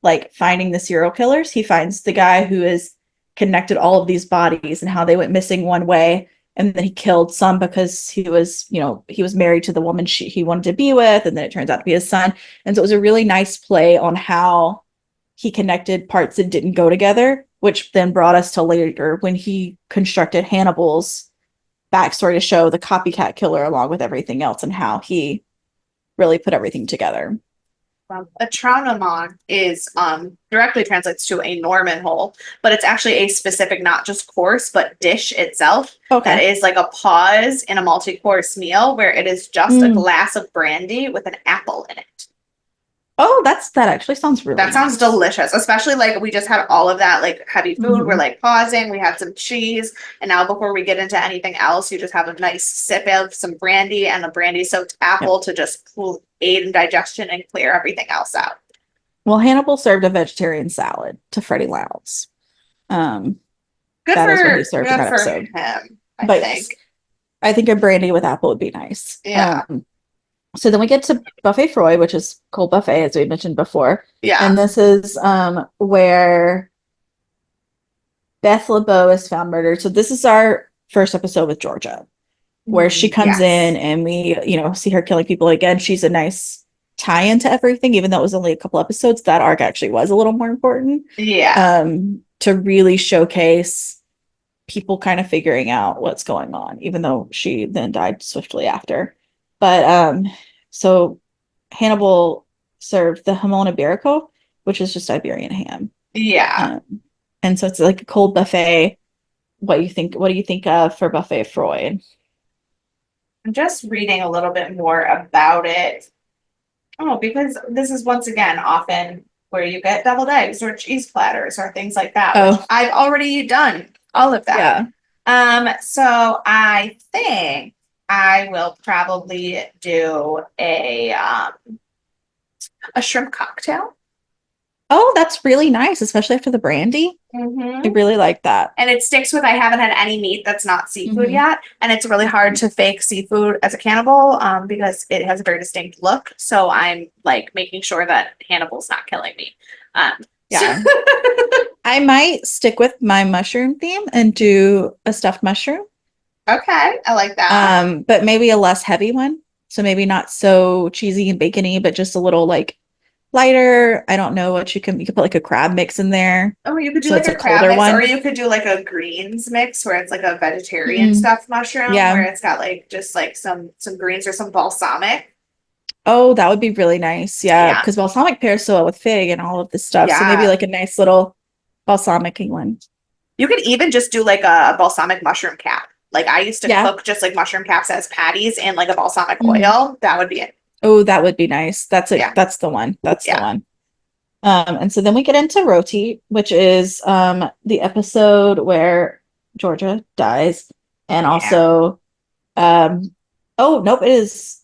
like finding the serial killers. He finds the guy who has connected all of these bodies and how they went missing one way. And then he killed some because he was married to the woman he wanted to be with. And then it turns out to be his son. And so it was a really nice play on how he connected parts that didn't go together, which then brought us to later when he constructed Hannibal's backstory to show the copycat killer along with everything else and how he really put everything together. A traunomon is directly translates to a Norman hole, but it's actually a specific, not just course, but dish itself. Okay. That is like a pause in a multi-course meal where it is just a glass of brandy with an apple in it. Oh, that actually sounds really That sounds delicious, especially like we just had all of that like heavy food. We're like pausing, we had some cheese, and now before we get into anything else, you just have a nice sip of some brandy and a brandy soaked apple to just aid in digestion and clear everything else out. Well, Hannibal served a vegetarian salad to Freddie Lounds. Good That is what for he served in that episode. him, I But think. I think a brandy with apple would be nice. Yeah. So then we get to Buffet Froy, which is cold buffet, as we mentioned before. Yeah. And this is where Beth LeBeau is found murdered. So this is our first episode with Georgia, where she comes in and we, see her killing people again. She's a nice tie-in to everything, even though it was only a couple episodes. That arc actually was a little more important. Yeah. To really showcase people kind of figuring out what's going on, even though she then died swiftly after. But so Hannibal served the jamon iberico, which is just Iberian ham. Yeah. And so it's like a cold buffet. What do you think of for Buffet Freud? I'm just reading a little bit more about it. Oh, because this is once again often where you get deviled eggs or cheese platters or things like that. Which I've already done all of that. Yeah. So I think I will probably do a shrimp cocktail. Oh, that's really nice, especially after the brandy. I really like that. And it sticks with I haven't had any meat that's not seafood yet. And it's really hard to fake seafood as a cannibal because it has a very distinct look. So I'm like making sure that Hannibal's not killing me. Yeah. I might stick with my mushroom theme and do a stuffed mushroom. Okay, I like that. But maybe a less heavy one. So maybe not so cheesy and bacony, but just a little like lighter. I don't know what you can put like a crab mix in there. Oh, you could do like a crab mix, or you could do like a greens mix where it's like a vegetarian stuffed mushroom where it's got like just like some greens or some balsamic. Oh, that would be really nice. Yeah, because balsamic pairs so well with fig and all of this stuff. So maybe like a nice little balsamic one. You could even just do like a balsamic mushroom cap. Like I used to cook just like mushroom caps as patties in like a balsamic oil. That would be it. Oh, that would be nice. That's it. That's the one. That's the one. And so then we get into Roti, which is the episode where Georgia dies. And also oh nope, it is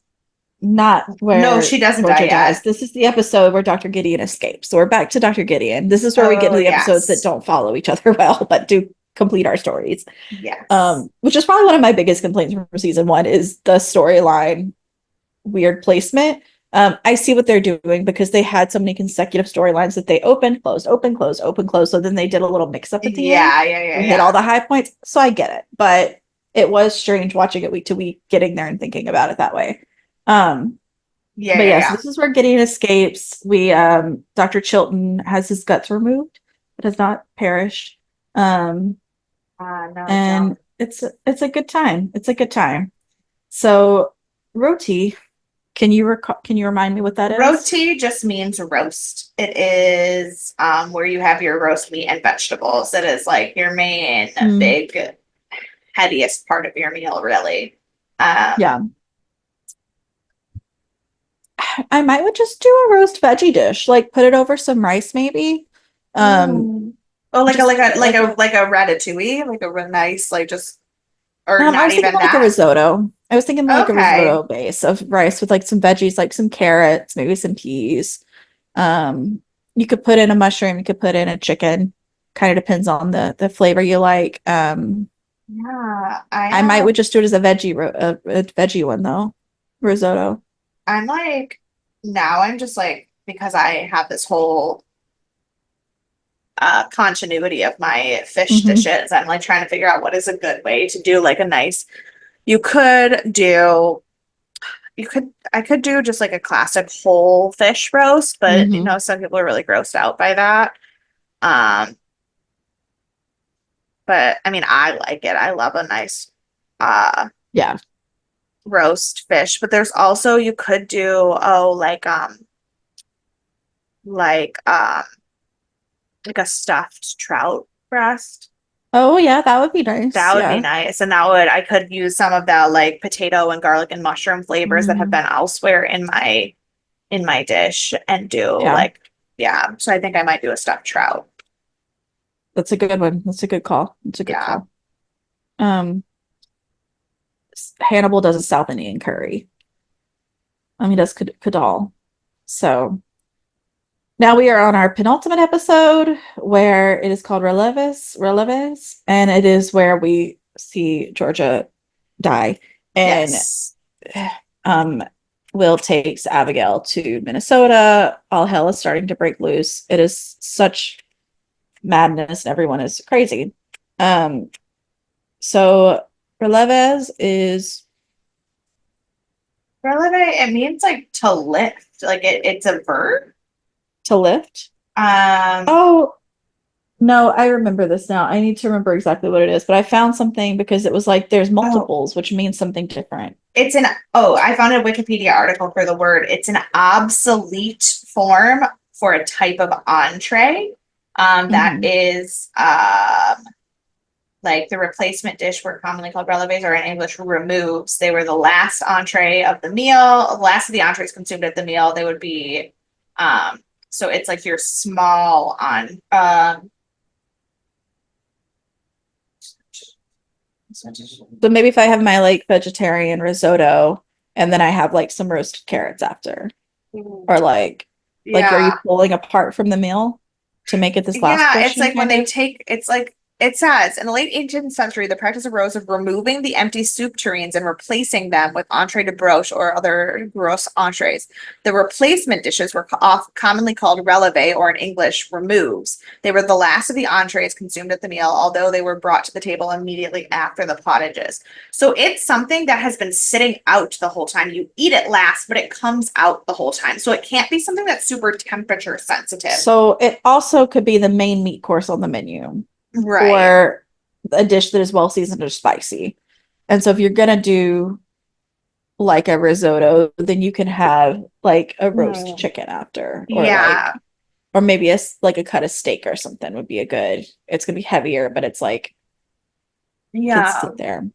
not where she doesn't Georgia die dies. yet. This is the episode where Dr. Gideon escapes. So we're back to Dr. Gideon. This is where we get to the episodes that don't follow each other well, but do complete our stories. Yes. Which is probably one of my biggest complaints from season 1 is the storyline weird placement. I see what they're doing because they had so many consecutive storylines that they opened, closed, open, closed, open, closed. So then they did a little mix up at the end Yeah, yeah, yeah, and hit all yeah. the high points. So I get it, but it was strange watching it week to week, getting there and thinking about it that way. Um, Yeah, but yeah, yeah, so yeah. this is where Gideon escapes. We Dr. Chilton has his guts removed, but has not perished. Um, No, I don't. and it's a good time. It's a good time. So roti, can you remind me what that is? Roti just means roast. It is where you have your roast meat and vegetables. It is like your main Mm, big heaviest part of your meal, really. Um, yeah. I might would just do a roast veggie dish, like put it over some rice maybe. Um, Ooh. Oh, like a just like make a it like like a a like a ratatouille, like a real nice, like just or I not was thinking even like a that. risotto. I was thinking like a Okay. risotto base of rice with like some veggies, like some carrots, maybe some peas. Um, you could put in a mushroom, you could put in a chicken. Kind of depends on the flavor you like. Yeah, I I might would just do it as a a veggie one though. Risotto. I'm like now I'm just like because I have this whole continuity of my fish Hmm. dishes. I'm like trying to figure out what is a good way to do like a nice you could do I could do just like a classic whole fish roast, but you Hmm. know, some people are really grossed out by that. Um, but I mean I like it. I love a nice uh Yeah. roast fish. But there's also you could do like like a stuffed trout breast. Oh yeah, that would be nice. That would be Yeah. nice. And that would I could use some of that like potato and garlic and mushroom flavors that have Mm, been elsewhere in my dish and do yeah. like yeah. So I think I might do a stuffed trout. That's a good one. That's a good call. That's a good Yeah. call. Um, Hannibal does a South Indian curry. He does kadal. So now we are on our penultimate episode where it is called Releves, and it is where we see Georgia die. And Yes. um, Will takes Abigail to Minnesota. All hell is starting to break loose. It is such madness, and everyone is crazy. Um, so Releves is Releve, it means like to lift. Like it's a verb. to lift. Um, Oh, no, I remember this now. I need to remember exactly what it is, but I found something because it was like there's oh, multiples, which means something different. it's an oh, I found a Wikipedia article for the word. It's an obsolete form for a type of entree. That Hmm. is like the replacement dish were commonly called releves or in English removes. They were the last entree of the meal, last of the entrees consumed at the meal. They would be so it's like your small on So maybe if I have my like vegetarian risotto and then I have like some roasted carrots after, or like are you yeah. pulling apart from the meal to make it this last Yeah, it's portion like when kind they of? take, it's like it says in the late 18th century, the practice arose of removing the empty soup tureens and replacing them with entree de broche or other gross entrees. The replacement dishes were commonly called releve or in English, removes. They were the last of the entrees consumed at the meal, although they were brought to the table immediately after the pottages. So it's something that has been sitting out the whole time. You eat it last, but it comes out the whole time. So it can't be something that's super temperature sensitive. So it also could be the main meat course on the menu Right. or a dish that is well seasoned or spicy. And so if you're gonna do like a risotto, then you can have like a roast Mm. chicken after, Yeah. or maybe like a cut of steak or something would be a good. It's gonna be heavier, but it's like could Yeah. sit there.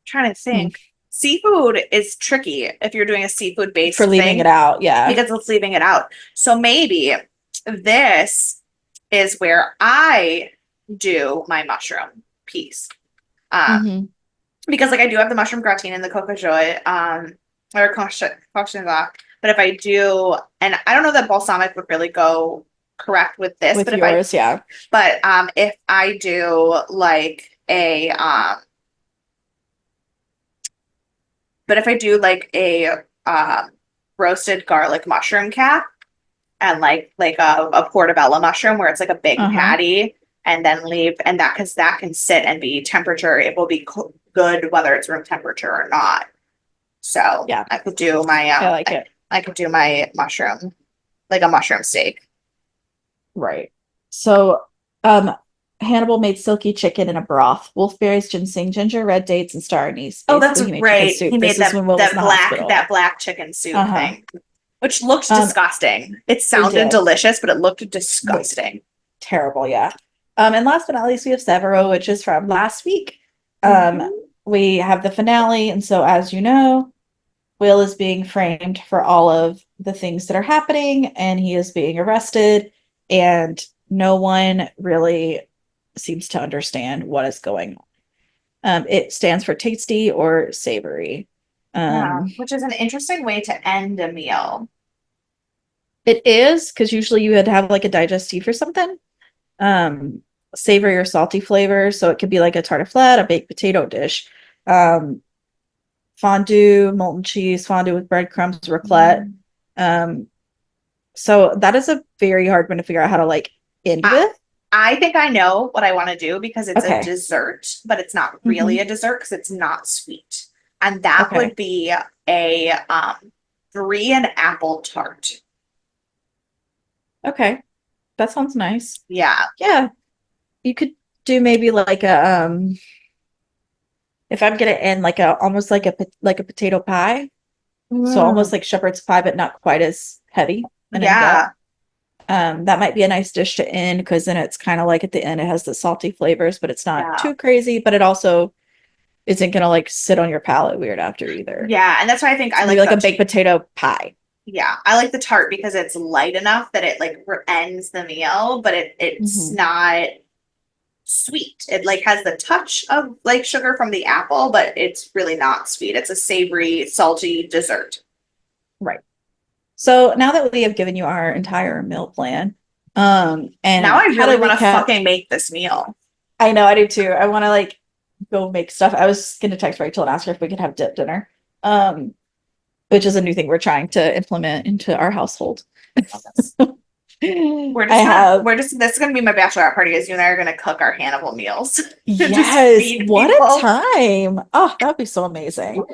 Trying to Mm. think. Seafood is tricky if you're doing a seafood For based leaving it thing out, yeah. because it's leaving it out. So maybe this is where I do my mushroom piece. Hmm. Because like I do have the mushroom gratin and the coco joy, or caution that. But if I do, and I don't know that balsamic would really go correct with this, With yours, yeah. but if I do like a but if I do like a roasted garlic mushroom cap and like a portobello mushroom where it's like a big Uh-huh. patty and then leave and that because that can sit and be temperature. It will be good whether it's room temperature or not. So Yeah, I could do my I like it. I could do my mushroom like a mushroom steak. Right. So, um, Hannibal made silky chicken in a broth, wolfberries, ginseng, ginger, red dates, and star anise. Oh, that's Basically, he made chicken right. He soup. made This is when Will was in the hospital. that black chicken soup Uh-huh. thing, which looked Um, disgusting. It it sounded did. delicious, but it looked Wait, disgusting. terrible, yeah. And last but not least, we have Severo, which is from last week. Um, Mhm. we have the finale, and so as you know, Will is being framed for all of the things that are happening, and he is being arrested, and no one really seems to understand what is going on. It stands for tasty or savory. Yeah, Um, which is an interesting way to end a meal. it is because usually you would have like a digestif or something, um, savory or salty flavor. So it could be like a tartiflette, a baked potato dish, um, fondue, molten cheese, fondue with breadcrumbs, raclette. Mm. Um, so that is a very hard one to figure out how to like end I, with. I think I know what I want to do because it's a Okay. dessert, but it's not really Hmm. a dessert because it's not sweet. And that Okay. would be a brie and apple tart. Okay. That sounds nice. Yeah. Yeah. You could do maybe like a if I'm gonna end like a almost like a potato pie. So almost Mm, like shepherd's pie, but not quite as heavy and in gut. yeah. That might be a nice dish to end because then it's kind of like at the end it has the salty flavors, but it's not Yeah. too crazy, but it also isn't gonna like sit on your palate weird after either. Yeah. And that's why I think I So maybe like like a the baked potato pie. yeah, I like the tart because it's light enough that it like ends the meal, but it's Hmm. not sweet. It like has the touch of like sugar from the apple, but it's really not sweet. It's a savory, salty dessert. Right. So now that we have given you our entire meal plan, Now and I how to really want to recap, fucking make this meal. I know I do too. I want to like go make stuff. I was gonna text Rachel and ask her if we could have dip dinner, which is a new thing we're trying to implement into our household. I have, This is gonna be my bachelorette party is you and I are gonna cook our Hannibal meals and just yes, feed what a people. time. Oh, that would be so amazing.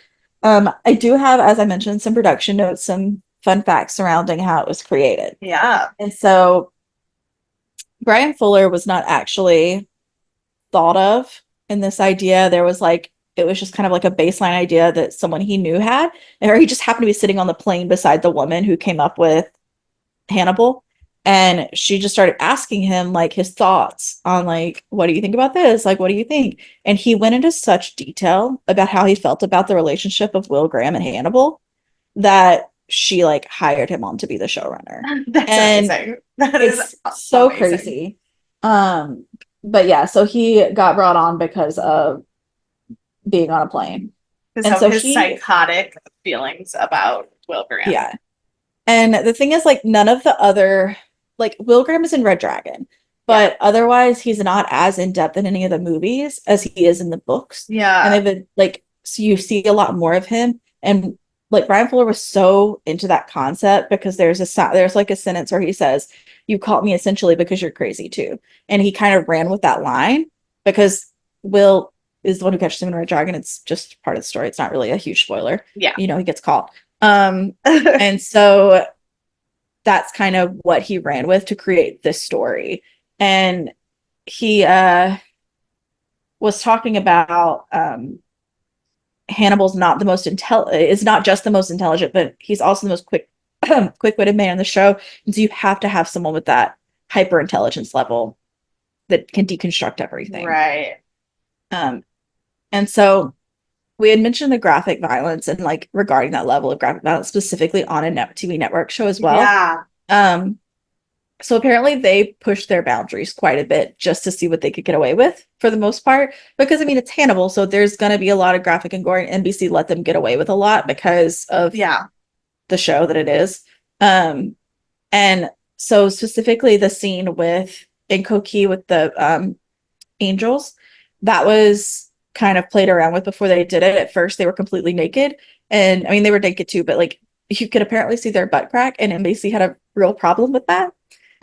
I do have, as I mentioned, some production notes, some fun facts surrounding how it was created. Yeah. And so Brian Fuller was not actually thought of in this idea. There was like, it was just kind of like a baseline idea that someone he knew had, or he just happened to be sitting on the plane beside the woman who came up with Hannibal. And she just started asking him like his thoughts on like, what do you think about this? Like, what do you think? And he went into such detail about how he felt about the relationship of Will Graham and Hannibal that she like hired him on to be the showrunner. That's And amazing. That is it's so amazing. crazy. Um, but yeah, so he got brought on because of being on a plane. Because And of so his he, psychotic feelings about Will Graham. yeah. And the thing is, like, none of the other, like, Will Graham is in Red Dragon, Yeah. but otherwise, he's not as in depth in any of the movies as he is in the books. And Yeah. they've been, like, so you see a lot more of him. And, like, Brian Fuller was so into that concept because there's like a sentence where he says, "You caught me essentially because you're crazy too." And he kind of ran with that line because Will is the one who catches him in Red Dragon. It's just part of the story. It's not really a huge spoiler. Yeah. You know, he gets caught. And so that's kind of what he ran with to create this story. And he was talking about Hannibal's not the most is not just the most intelligent, but he's also the most quick-witted man in the show. And so you have to have someone with that hyper intelligence level that can deconstruct everything. Right. Um, and so we had mentioned the graphic violence and like regarding that level of graphic violence specifically on a TV network show as well. Yeah. Um, So apparently they pushed their boundaries quite a bit just to see what they could get away with for the most part. Because I mean it's Hannibal, so there's gonna be a lot of graphic and gore, and NBC let them get away with a lot because of Yeah. the show that it is. And so specifically the scene with in Koki with the angels, that was kind of played around with before they did it. At first they were completely naked. And I mean they were naked too, but like you could apparently see their butt crack, and NBC had a real problem with that.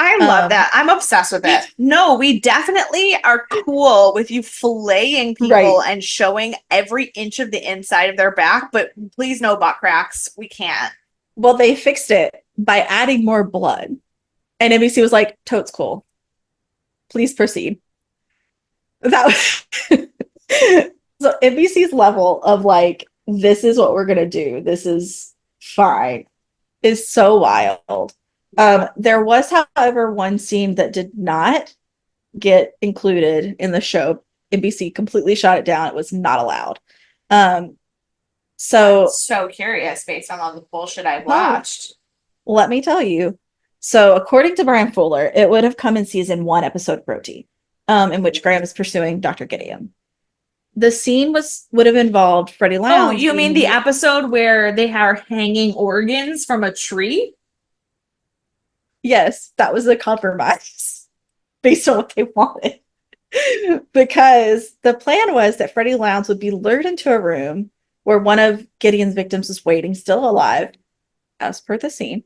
I love that. I'm obsessed with it. No, we definitely are cool with you filleting people Right. and showing every inch of the inside of their back, but please no butt cracks. We can't. Well, they fixed it by adding more blood. And NBC was like, totes cool. Please proceed. That was so NBC's level of like, this is what we're gonna do. This is fine. Is so wild. There was, however, one scene that did not get included in the show. NBC completely shot it down. It was not allowed. Um, I'm so so curious based on all the bullshit I've well, watched. let me tell you. So according to Brian Fuller, it would have come in season 1, episode Roti, in which Graham is pursuing Dr. Gideon. The scene would have involved Freddie Oh, Lowndes you mean the being episode where they are hanging organs from a tree? yes, that was a compromise based on what they wanted. Because the plan was that Freddie Lowndes would be lured into a room where one of Gideon's victims was waiting, still alive, as per the scene.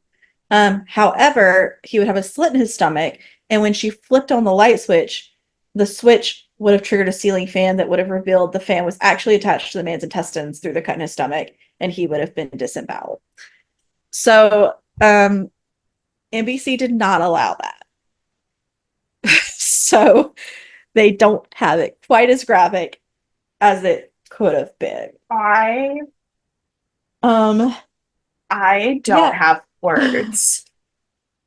However, he would have a slit in his stomach, and when she flipped on the switch would have triggered a ceiling fan that would have revealed the fan was actually attached to the man's intestines through the cut in his stomach, and he would have been disemboweled. So, NBC did not allow that. So they don't have it quite as graphic as it could have been. I Um, I don't yeah, have words.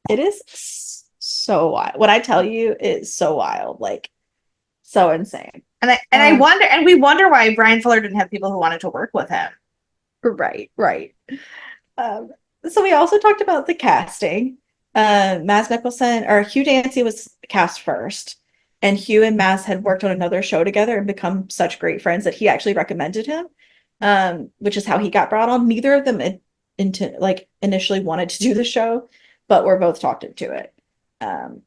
it is so wild. What I tell you is so wild, like so insane. And I wonder, and we wonder why Brian Fuller didn't have people who wanted to work with him. Right, right. Um, so we also talked about the casting. Mads Mikkelsen or Hugh Dancy was cast first, and Hugh and Mads had worked on another show together and become such great friends that he actually recommended him, which is how he got brought on. Neither of them initially wanted to do the show, but were both talked into it.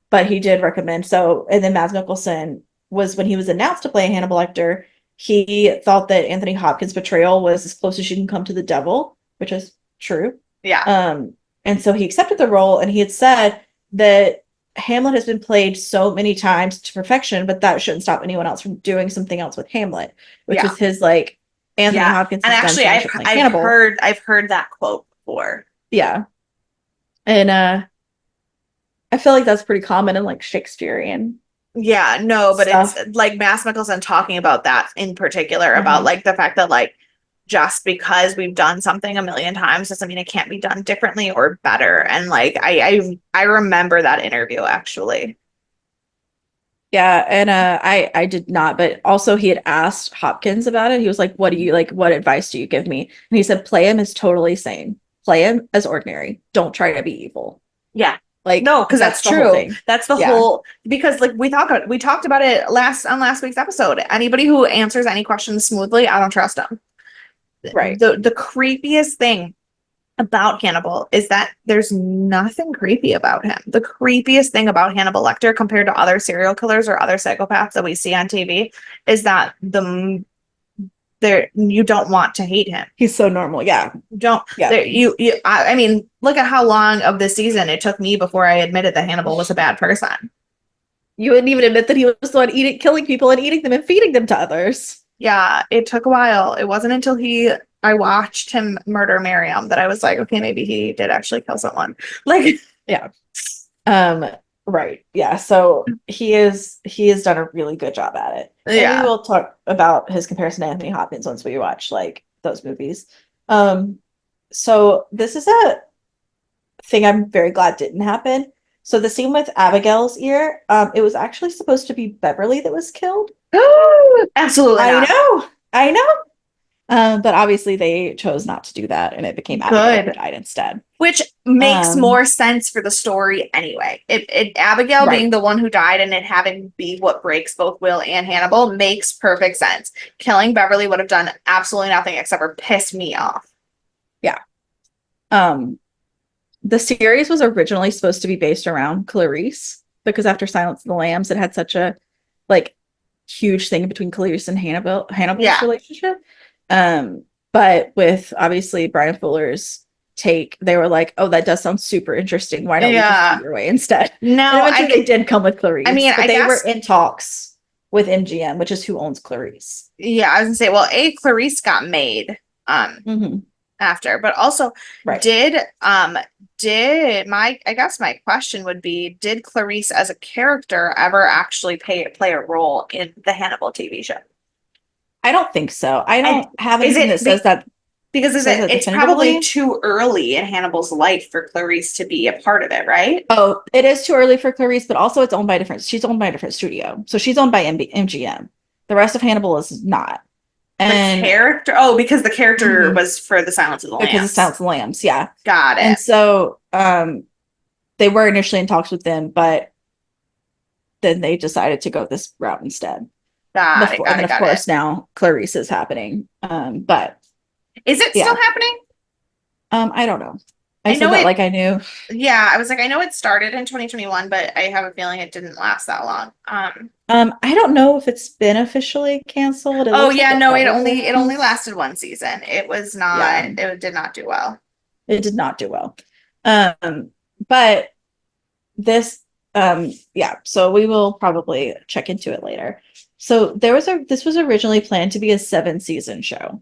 But he did recommend. So, and then Mads Mikkelsen was when he was announced to play Hannibal Lecter, he thought that Anthony Hopkins' portrayal was as close as you can come to the devil, which is true. Yeah. And so he accepted the role, and he had said that Hamlet has been played so many times to perfection, but that shouldn't stop anyone else from doing something else with Hamlet, which is his like Anthony Hopkins and has actually done so much with Hannibal. I've heard that quote before. Yeah. And I feel like that's pretty common in like Shakespearean. Yeah, no, but stuff. it's like Mads Mikkelsen talking about that in particular, about like the fact that like just because we've done something a million times doesn't mean it can't be done differently or better. And like I remember that interview actually. Yeah, and I did not, but also he had asked Hopkins about it. He was like, "What do you like? What advice do you give me?" And he said, "Play him as totally sane. Play him as ordinary. Don't try to be evil." Yeah. Like no, because that's the whole true. thing. That's the whole because like we talked about it last week's episode. Anybody who answers any questions smoothly, I don't trust them. Right. The creepiest thing about Hannibal is that there's nothing creepy about him. The creepiest thing about Hannibal Lecter compared to other serial killers or other psychopaths that we see on TV is that you don't want to hate him. He's so normal. Yeah. Don't. Yeah. I mean, look at how long of this season it took me before I admitted that Hannibal was a bad person. You wouldn't even admit that he was the one killing people and eating them and feeding them to others. Yeah, it took a while. It wasn't until I watched him murder Miriam that I was like, okay, maybe he did actually kill someone. Like, yeah. Right. Yeah. So he has done a really good job at it. Yeah. And we will talk about his comparison to Anthony Hopkins once we watch like those movies. So this is a thing I'm very glad didn't happen. So the scene with Abigail's ear, it was actually supposed to be Beverly that was killed. Absolutely not. I know. But obviously they chose not to do that, and it became Abigail who died instead. Which makes more sense for the story anyway. Abigail being the one who died and it having be what breaks both Will and Hannibal makes perfect sense. Killing Beverly would have done absolutely nothing except for piss me off. Yeah. The series was originally supposed to be based around Clarice, because after Silence of the Lambs, it had such a like huge thing between Clarice and Hannibal's relationship. But with obviously Brian Fuller's take, they were like, oh, that does sound super interesting. Why don't we just do Yeah. your way instead? No, And eventually they did come with Clarice, but I they were guess, in talks with MGM, which is who owns Clarice. yeah, I was gonna say, well, Clarice got made Hmm. after, but also Right. did I guess my question would be, did Clarice as a character ever actually play a role in the Hannibal TV show? I don't think so. I And don't have is anything that it says that because it's probably definitively. too early in Hannibal's life for Clarice to be a part of it, right? Oh, it is too early for Clarice, but also it's owned by a different. She's owned by a different studio, so she's owned by MGM. The rest of Hannibal is not, The and character, oh, because the character mhm, was for the Silence of the because it Lambs. sounds lambs, yeah. Got And it. so, they were initially in talks with them, but then they decided to go this route instead. Got it. Before, and Got then it. of Got it. course now Clarice is happening. But Is it still yeah, happening? I don't know. I I said know that it, like I knew. yeah, I was like, I know it started in 2021, but I have a feeling it didn't last that long. I don't know if it's been officially canceled. It Oh looks like yeah, it no, probably it only has. lasted one season. It was not, Yeah, it did not do well. it did not do well. But this, yeah, so we will probably check into it later. So this was originally planned to be a 7 season show.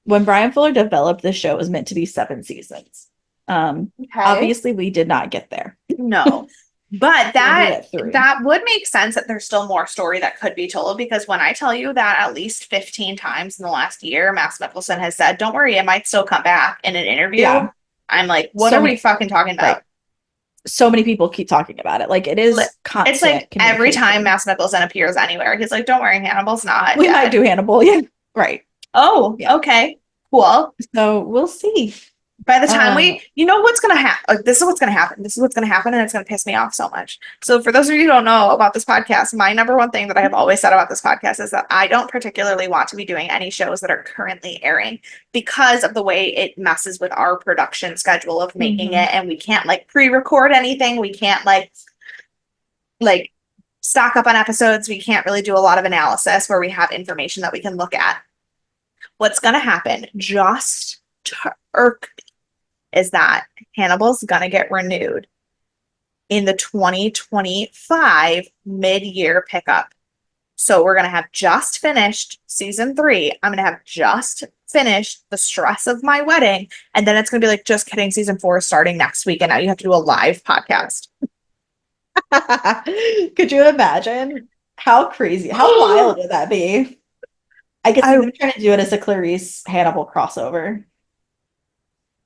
When Brian Fuller developed this show, it was meant to be 7 seasons. Okay. Obviously, we did not get there. No. But We ended at 3. that would make sense that there's still more story that could be told, because when I tell you that at least 15 times in the last year, Max Mikkelsen has said, "Don't worry, it might still come back" in an interview. Yeah, I'm like, what so are we many, fucking talking right. about? So many people keep talking about it. Like it Li- is It's like constant every time communication. Max Mikkelsen appears anywhere, he's like, "Don't worry, Hannibal's not We might dead." do Hannibal. Yeah, right. Oh, Yeah. okay, cool. So we'll see. By the time Um, you know what's gonna happen, like, this is what's gonna happen. This is what's gonna happen, and it's gonna piss me off so much. So, for those of you who don't know about this podcast, my number one thing that I have always said about this podcast is that I don't particularly want to be doing any shows that are currently airing, because of the way it messes with our production schedule of making mhm. it, and we can't like pre-record anything. We can't like stock up on episodes. We can't really do a lot of analysis where we have information that we can look at. What's gonna happen? Just to irk is that Hannibal's gonna get renewed in the 2025 mid-year pickup. So we're gonna have just finished season 3. I'm gonna have just finished the stress of my wedding, and then it's gonna be like, just kidding, season 4 is starting next week, and now you have to do a live podcast. Could you imagine how crazy, how wild would that be? I could see I them trying to do it as a Clarice Hannibal crossover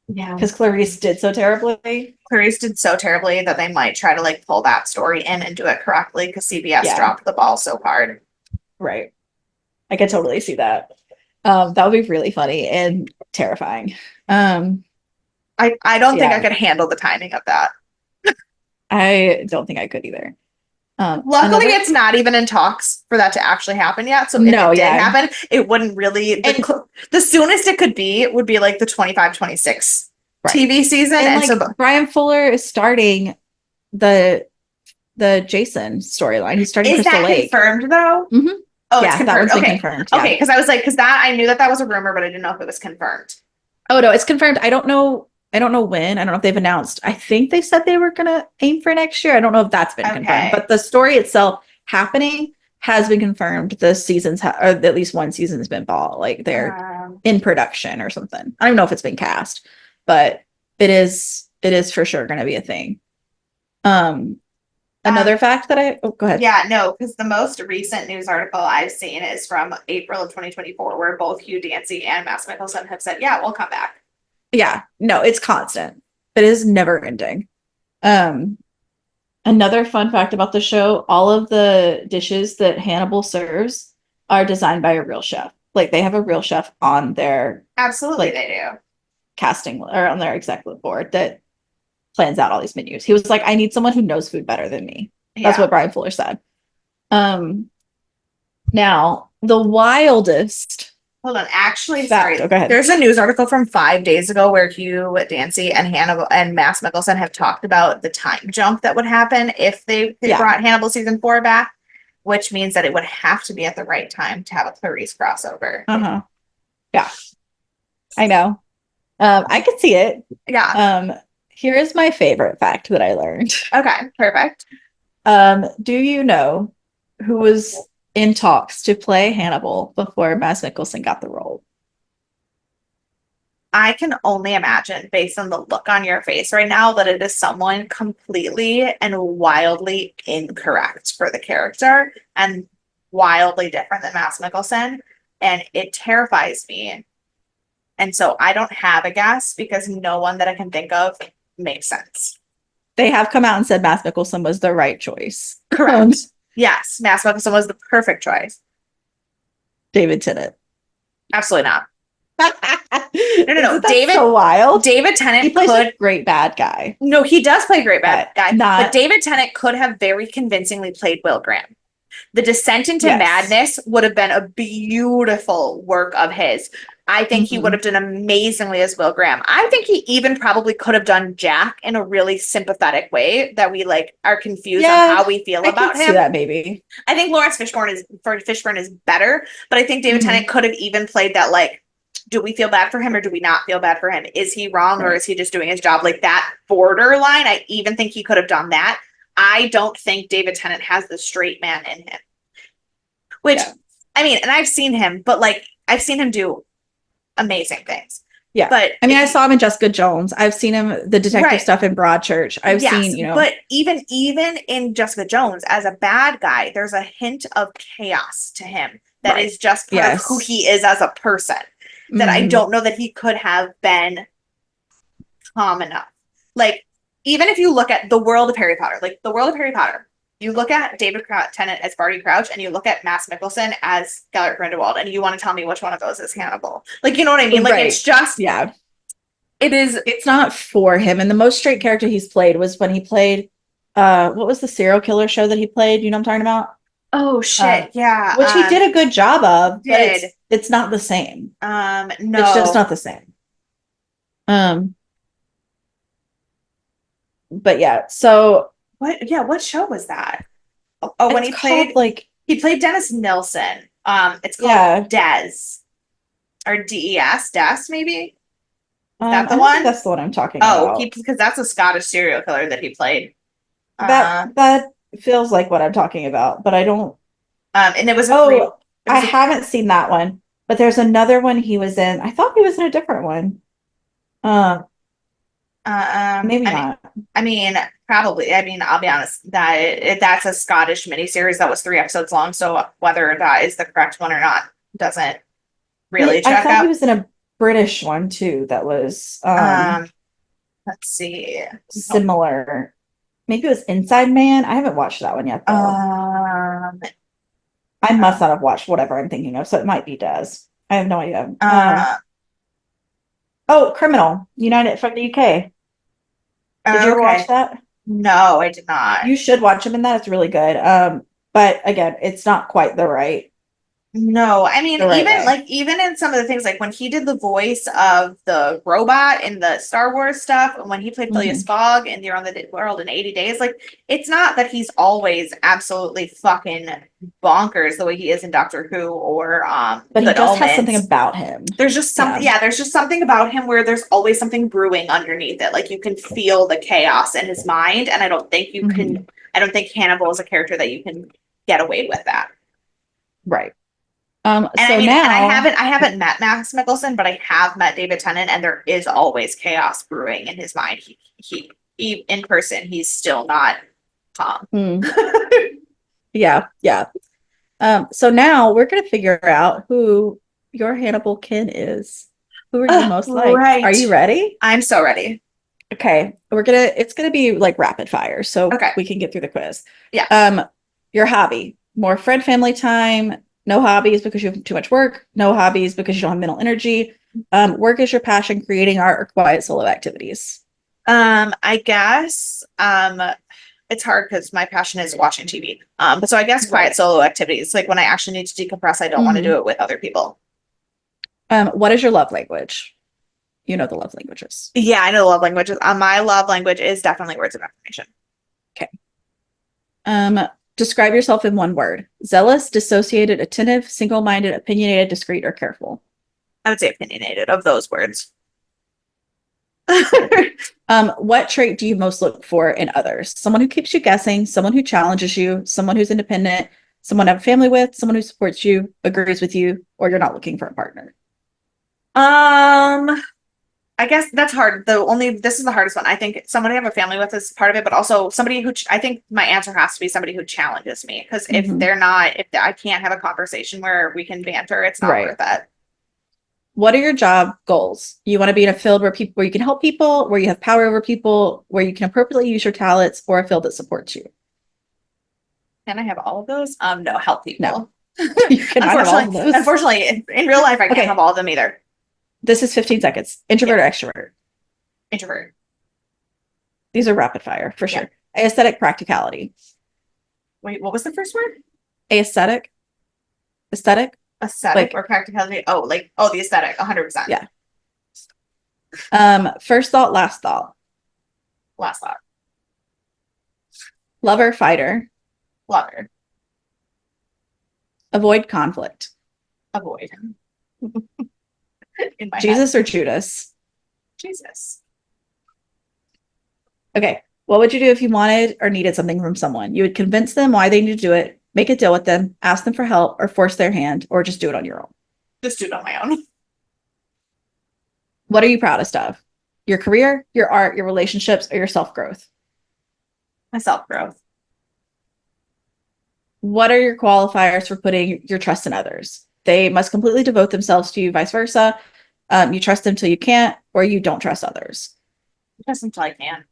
Yeah. because Clarice did so terribly. Clarice did so terribly that they might try to like pull that story in and do it correctly, because CBS Yeah, dropped the ball so hard. right. I could totally see that. That would be really funny and terrifying. I don't think I Yeah, could handle the timing of that. I don't think I could either. Luckily, Another it's not even in talks for that to actually happen yet. So if no, it did yeah, happen, it wouldn't really, and the soonest it could be would be like the 25-26 right, TV season. and And like so, Brian Fuller is starting the Jason storyline. He's starting is Crystal that Lake. confirmed though? Hmm. Oh, it's Yeah, that confirmed. one's been Okay. confirmed. Okay. Yeah. Because I was like, because that, I knew that that was a rumor, but I didn't know if it was confirmed. Oh no, it's confirmed. I don't know. I don't know when. I don't know if they've announced. I think they said they were gonna aim for next year. I don't know if that's been confirmed, Okay. but the story itself happening has been confirmed. The seasons, or at least one season has been bought. Like they're Um, in production or something. I don't know if it's been cast, but it is. It is for sure going to be a thing. Um, um, Another fact that go ahead. yeah, no, because the most recent news article I've seen is from April of 2024, where both Hugh Dancy and Mads Mikkelsen have said, "Yeah, we'll come back." Yeah, no, it's constant. It is never ending. Um, Another fun fact about the show, all of the dishes that Hannibal serves are designed by a real chef. Like they have a real chef on their Absolutely, like they do. casting or on their executive board that plans out all these menus. He was like, I need someone who knows food better than me. That's Yeah. what Brian Fuller said. Um, Now the wildest Hold on. Actually, fact. sorry. Oh, go ahead. There's a news article from 5 days ago where Hugh Dancy and Hannibal and Mads Mikkelsen have talked about the time jump that would happen if they Yeah. brought Hannibal season 4 back, which means that it would have to be at the right time to have a Clarice crossover. Uh-huh. Yeah. I know. I could see it. Yeah. Here is my favorite fact that I learned. Okay, perfect. Do you know who was in talks to play Hannibal before Mads Mikkelsen got the role? I can only imagine, based on the look on your face right now, that it is someone completely and wildly incorrect for the character and wildly different than Mads Mikkelsen. And it terrifies me. And so I don't have a guess because no one that I can think of makes sense. They have come out and said Mads Mikkelsen was the right choice. Correct. Yes, Mads Mikkelsen was the perfect choice. David Tennant. Absolutely not. No, No. David, so wild. David Tennant he plays a great bad guy. No, he does play a great bad guy. Not, but David Tennant could have very convincingly played Will Graham. The Descent into yes. Madness would have been a beautiful work of his. I think he would have done amazingly as Will Graham. I think he even probably could have done Jack in a really sympathetic way that we like are confused on how we feel about him. See that maybe. I think Lawrence Fishburne is better, but I think David Tennant could have even played that like, do we feel bad for him or do we not feel bad for him? Is he wrong or is he just doing his job? Like that borderline, I even think he could have done that. I don't think David Tennant has the straight man in him. Which, I mean, and I've seen him, but like, I've seen him do amazing things. Yeah. But I mean, I saw him in Jessica Jones. I've seen him, the detective stuff in Broadchurch. I've seen, you know. But even in Jessica Jones, as a bad guy, there's a hint of chaos to him that is just part of who he is as a person. That I don't know that he could have been calm enough. Like, even if you look at the world of Harry Potter, you look at David Tennant as Barty Crouch and you look at Mads Mikkelsen as Gellert Grindelwald and you want to tell me which one of those is Hannibal. Like, you know what I mean? Like, it's just... Yeah. It's not for him. And the most straight character he's played was when he played, what was the serial killer show that he played? You know what I'm talking about? Oh, shit. Yeah. Which he did a good job of, but it's not the same. No. It's just not the same. But yeah, so what show was that? Oh, when he played Dennis Nilsson. It's called Des or DES, Des maybe. Is that the one? That's the one I'm talking about. Oh, because that's a Scottish serial killer that he played. That feels like what I'm talking about, but I don't. And it was I haven't seen that one, but there's another one he was in. I thought he was in a different one. Maybe not. I mean, probably. I mean, I'll be honest. That's a Scottish miniseries that was 3 episodes long. So whether that is the correct one or not doesn't really check out. I thought he was in a British one too. That was let's see, similar. Maybe it was Inside Man. I haven't watched that one yet, though. I must not have watched whatever I'm thinking of, so it might be Des. I have no idea. Criminal United from the UK. Did you ever watch that? No, I did not. You should watch him in that. It's really good. But again, it's not quite the right. No, I mean, even in some of the things, like when he did the voice of the robot in the Star Wars stuff, and when he played Phileas Fogg in the Around the World in 80 Days, like it's not that he's always absolutely fucking bonkers the way he is in Doctor Who or but he just has something about him. There's just something, there's just something about him where there's always something brewing underneath it. Like you can feel the chaos in his mind, and I don't think you can. I don't think Hannibal is a character that you can get away with that. Right. And I haven't met Mads Mikkelsen, but I have met David Tennant, and there is always chaos brewing in his mind. He in person, he's still not calm. Yeah. So now we're gonna figure out who your Hannibal kin is. Who are you most like? Right. Are you ready? I'm so ready. Okay, it's gonna be like rapid fire, so we can get through the quiz. Yeah. Your hobby: more friend family time. No hobbies because you have too much work. No hobbies because you don't have mental energy. Work is your passion, creating art or quiet solo activities. I guess it's hard because my passion is watching TV. So I guess quiet solo activities. Like when I actually need to decompress, I don't want to do it with other people. What is your love language? You know the love languages. Yeah, I know the love languages. My love language is definitely words of affirmation. Okay. Describe yourself in one word: zealous, dissociated, attentive, single-minded, opinionated, discreet, or careful. I would say opinionated of those words. What trait do you most look for in others? Someone who keeps you guessing, someone who challenges you, someone who's independent, someone to have a family with, someone who supports you, agrees with you, or you're not looking for a partner. Um, I guess that's hard. This is the hardest one. I think somebody I have a family with is part of it, but also somebody who I think my answer has to be somebody who challenges me. Because if Mhm. they're not, if I can't have a conversation where we can banter, it's not Right. worth it. What are your job goals? You want to be in a field where you can help people, where you have power over people, where you can appropriately use your talents, or a field that supports you. Can I have all of those? No, help people. No. You cannot have all of those. Unfortunately, in real life, I can't Okay. have all of them either. This is 15 seconds. Introvert or extrovert? Introvert. These are rapid fire for sure. Aesthetic, practicality. Wait, what was the first word? Aesthetic. Aesthetic. Aesthetic or practicality? Oh, the aesthetic, 100%. Yeah. First thought, last thought. Last thought. Lover, fighter. Lover. Avoid conflict. Avoid. In my Jesus head. or Judas? Jesus. Okay. What would you do if you wanted or needed something from someone? You would convince them why they need to do it, make a deal with them, ask them for help, or force their hand, or just do it on your own. Just do it on my own. What are you proudest of? Your career, your art, your relationships, or your self-growth? My self-growth. What are your qualifiers for putting your trust in others? They must completely devote themselves to you, vice versa. You trust them till you can't, or you don't trust others. Just until I can.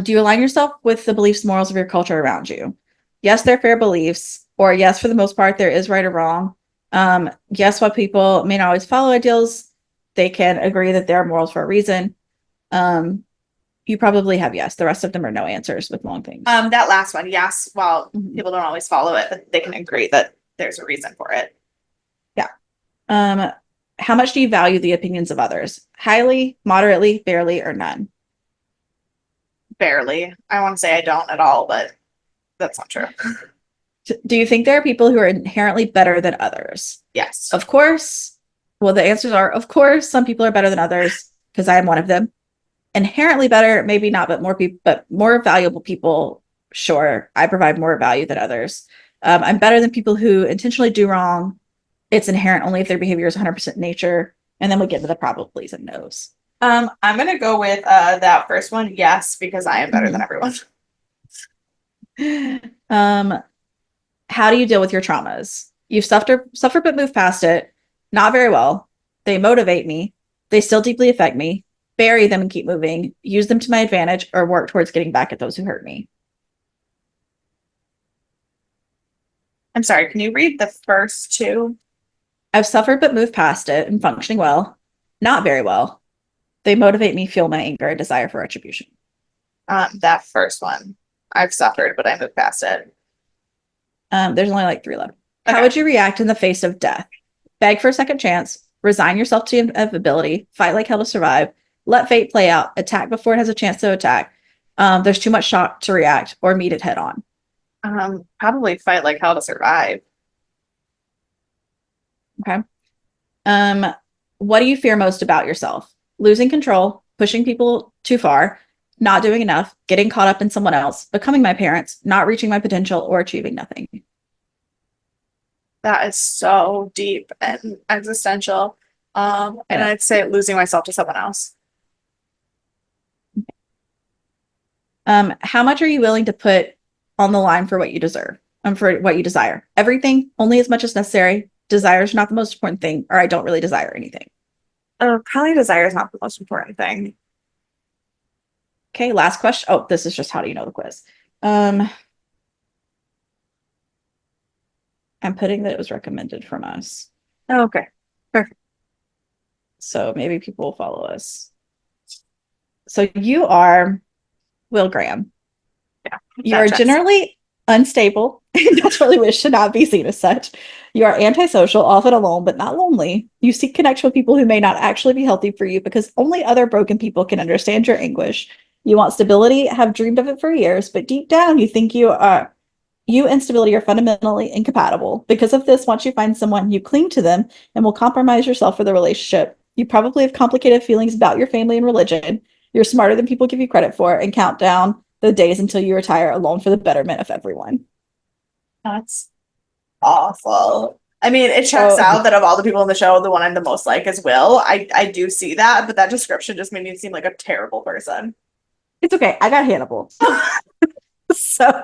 Do you align yourself with the beliefs, morals of your culture around you? Yes, they're fair beliefs, or yes, for the most part, there is right or wrong. Yes, while people may not always follow ideals, they can agree that there are morals for a reason. You probably have yes. The rest of them are no answers with long things. That last one, yes. Well, people don't always follow it, but they can agree that there's a reason for it. Yeah. How much do you value the opinions of others? Highly, moderately, barely, or none? Barely. I want to say I don't at all, but that's not true. Do you think there are people who are inherently better than others? Yes. Of course. Well, the answers are, of course, some people are better than others because I am one of them. Inherently better, maybe not, but more people, but more valuable people. Sure, I provide more value than others. I'm better than people who intentionally do wrong. It's inherent only if their behavior is 100% nature. And then we get to the probablys and no's. I'm gonna go with that first one, yes, because I am better than everyone. How do you deal with your traumas? You've suffered but moved past it. Not very well. They motivate me. They still deeply affect me. Bury them and keep moving. Use them to my advantage or work towards getting back at those who hurt me. I'm sorry, can you read the first two? I've suffered but moved past it and functioning well. Not very well. They motivate me, fuel my anger and desire for retribution. That first one. I've suffered, but I moved past it. There's only like 3 left. Okay. How would you react in the face of death? Beg for a second chance. Resign yourself to inevitability. Fight like hell to survive. Let fate play out. Attack before it has a chance to attack. There's too much shock to react or meet it head on. Probably fight like hell to survive. Okay. What do you fear most about yourself? Losing control, pushing people too far, not doing enough, getting caught up in someone else, becoming my parents, not reaching my potential, or achieving nothing. That is so deep and existential. And I'd say losing myself to someone else. How much are you willing to put on the line for what you deserve? For what you desire? Everything, only as much as necessary. Desire is not the most important thing, or I don't really desire anything. Probably desire is not the most important thing. Okay, last question. Oh, this is just how do you know the quiz? I'm putting that it was recommended from us. Oh, okay. Perfect. So maybe people will follow us. So you are Will Graham. Yeah. You are generally unstable and naturally wish to not be seen as such. You are antisocial, often alone, but not lonely. You seek connection with people who may not actually be healthy for you because only other broken people can understand your anguish. You want stability, have dreamed of it for years, but deep down you think you and stability are fundamentally incompatible. Because of this, once you find someone, you cling to them and will compromise yourself for the relationship. You probably have complicated feelings about your family and religion. You're smarter than people give you credit for, and count down the days until you retire alone for the betterment of everyone. That's awful. I mean, it checks So out that of all the people in the show, the one I'm the most like is Will. I do see that, but that description just made me seem like a terrible person. it's okay. I got Hannibal. So,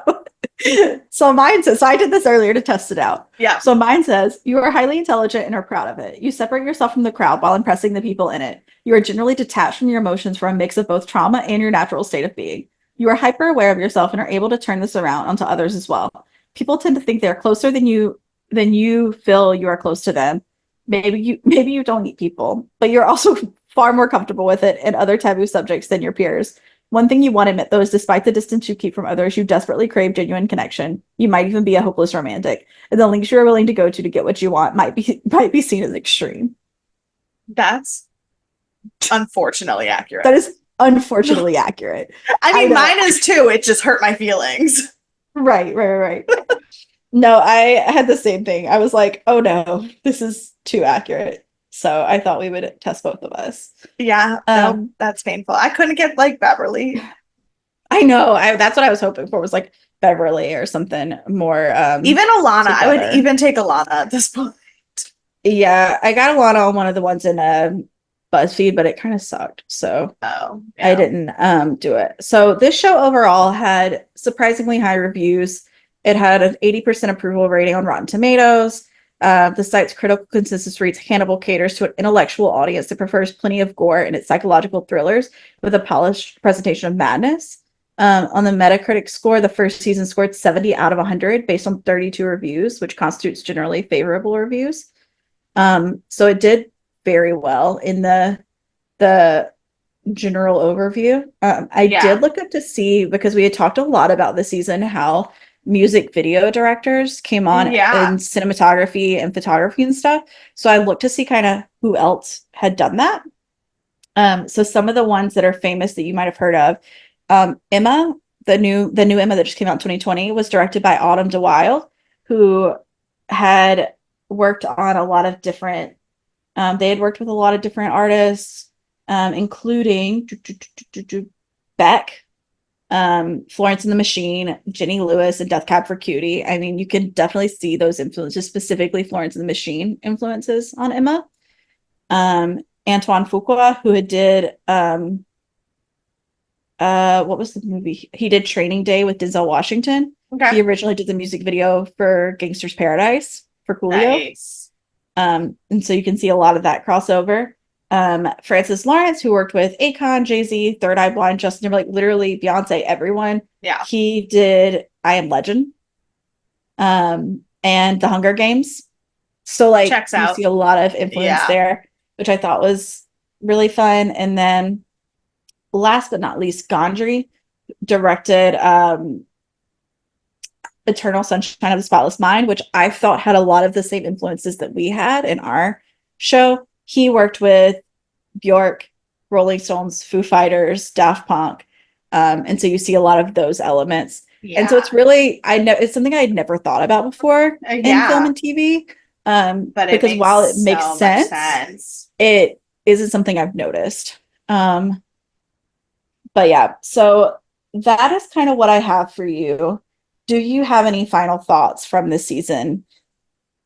so mine says, so I did this earlier to test it out. Yeah. So mine says, you are highly intelligent and are proud of it. You separate yourself from the crowd while impressing the people in it. You are generally detached from your emotions from a mix of both trauma and your natural state of being. You are hyper aware of yourself and are able to turn this around onto others as well. People tend to think they're closer than you feel you are close to them. Maybe you don't eat people, but you're also far more comfortable with it and other taboo subjects than your peers. One thing you want to admit, though, is despite the distance you keep from others, you desperately crave genuine connection. You might even be a hopeless romantic, and the lengths you are willing to go to get what you want might be seen as extreme. That's unfortunately accurate. That is unfortunately accurate. I mean, know. mine is too. It just hurt my feelings. Right. No, I had the same thing. I was like, oh no, this is too accurate. So I thought we would test both of us. Yeah, no, that's painful. I couldn't get like Beverly. I know. That's what I was hoping for was like Beverly or something more. Even Alana. together. I would even take Alana at this point. Yeah, I got Alana on one of the ones in BuzzFeed, but it kind of sucked. So yeah. I didn't do it. So this show overall had surprisingly high reviews. It had an 80% approval rating on Rotten Tomatoes. The site's critical consensus reads Hannibal caters to an intellectual audience that prefers plenty of gore in its psychological thrillers with a polished presentation of madness. On the Metacritic score, the first season scored 70 out of 100 based on 32 reviews, which constitutes generally favorable reviews. So it did very well in the general overview. I did look up to see, because we had talked a lot about the season, how music video directors came on in cinematography and photography and stuff. So I looked to see kind of who else had done that. So some of the ones that are famous that you might have heard of, Emma, the new Emma that just came out in 2020, was directed by Autumn DeWile, who had worked on a lot of different. They had worked with a lot of different artists, including Beck, Florence and the Machine, Jenny Lewis, and Death Cab for Cutie. I mean, you can definitely see those influences, specifically Florence and the Machine influences on Emma. Antoine Fuqua, who had did what was the movie? He did Training Day with Denzel Washington. Okay. He originally did the music video for Gangster's Paradise for Coolio. Nice. And so you can see a lot of that crossover. Francis Lawrence, who worked with Akon, Jay-Z, Third Eye Blind, Justin Timberlake, literally Beyonce, everyone. Yeah. He did I Am Legend. And The Hunger Games. So like Checks you out. see a lot of influence there, which I thought was really fun. And then last but not least, Gondry directed Eternal Sunshine of the Spotless Mind, which I thought had a lot of the same influences that we had in our show. He worked with Bjork, Rolling Stones, Foo Fighters, Daft Punk. And so you see a lot of those elements. Yeah. And so it's really, it's something I had never thought about before in film and TV. But because while it makes sense, it isn't something I've noticed. But yeah, so that is kind of what I have for you. Do you have any final thoughts from this season?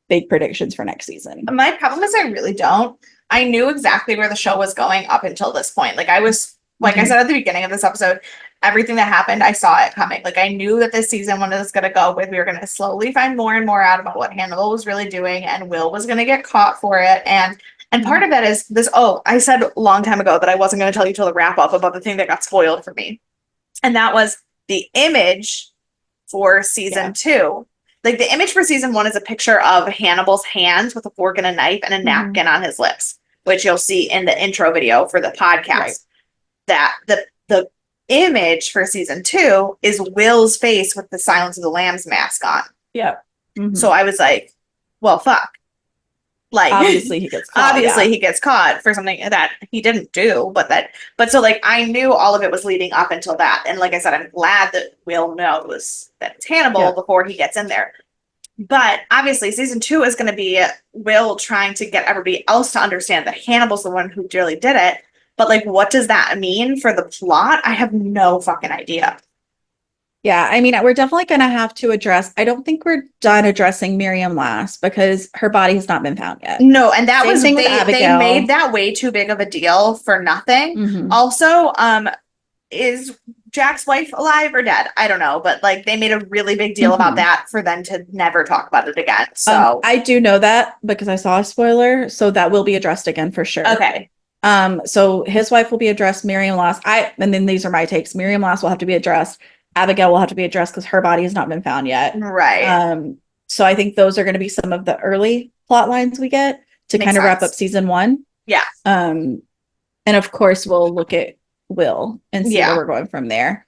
Big predictions for next season? My problem is I really don't. I knew exactly where the show was going up until this point. Like I was, like I said at the beginning of this episode, everything that happened, I saw it coming. Like I knew that this season one was going to go with, we were going to slowly find more and more out about what Hannibal was really doing, and Will was going to get caught for it. And part of that is this, I said a long time ago that I wasn't going to tell you till the wrap up about the thing that got spoiled for me. And that was the image for season 2. Like the image for season 1 is a picture of Hannibal's hands with a fork and a knife and a napkin on his lips, which you'll see in the intro video for the podcast. Right. That the image for season 2 is Will's face with the Silence of the Lambs mask on. Yeah. So I was like, well, fuck. Like obviously he gets caught. He gets caught for something that he didn't do, but so like I knew all of it was leading up until that. And like I said, I'm glad that Will knows that it's Hannibal before he gets in there. But obviously, season 2 is going to be Will trying to get everybody else to understand that Hannibal's the one who really did it. But like, what does that mean for the plot? I have no fucking idea. Yeah, I mean, we're definitely going to have to address. I don't think we're done addressing Miriam last because her body has not been found yet. No, and that Same was thing with they made Abigail. that way too big of a deal for nothing. Hmm. Also, is Jack's wife alive or dead? I don't know, but like they made a really big deal about Hmm. that for them to never talk about it again. So, I do know that because I saw a spoiler, so that will be addressed again for sure. okay, So his wife will be addressed. Miriam Loss. And then these are my takes. Miriam Loss will have to be addressed. Abigail will have to be addressed because her body has not been found yet. right. So I think those are going to be some of the early plot lines we get to Makes kind of wrap up sense. season one. Yeah, And of course, we'll look at Will and see where yeah, we're going from there.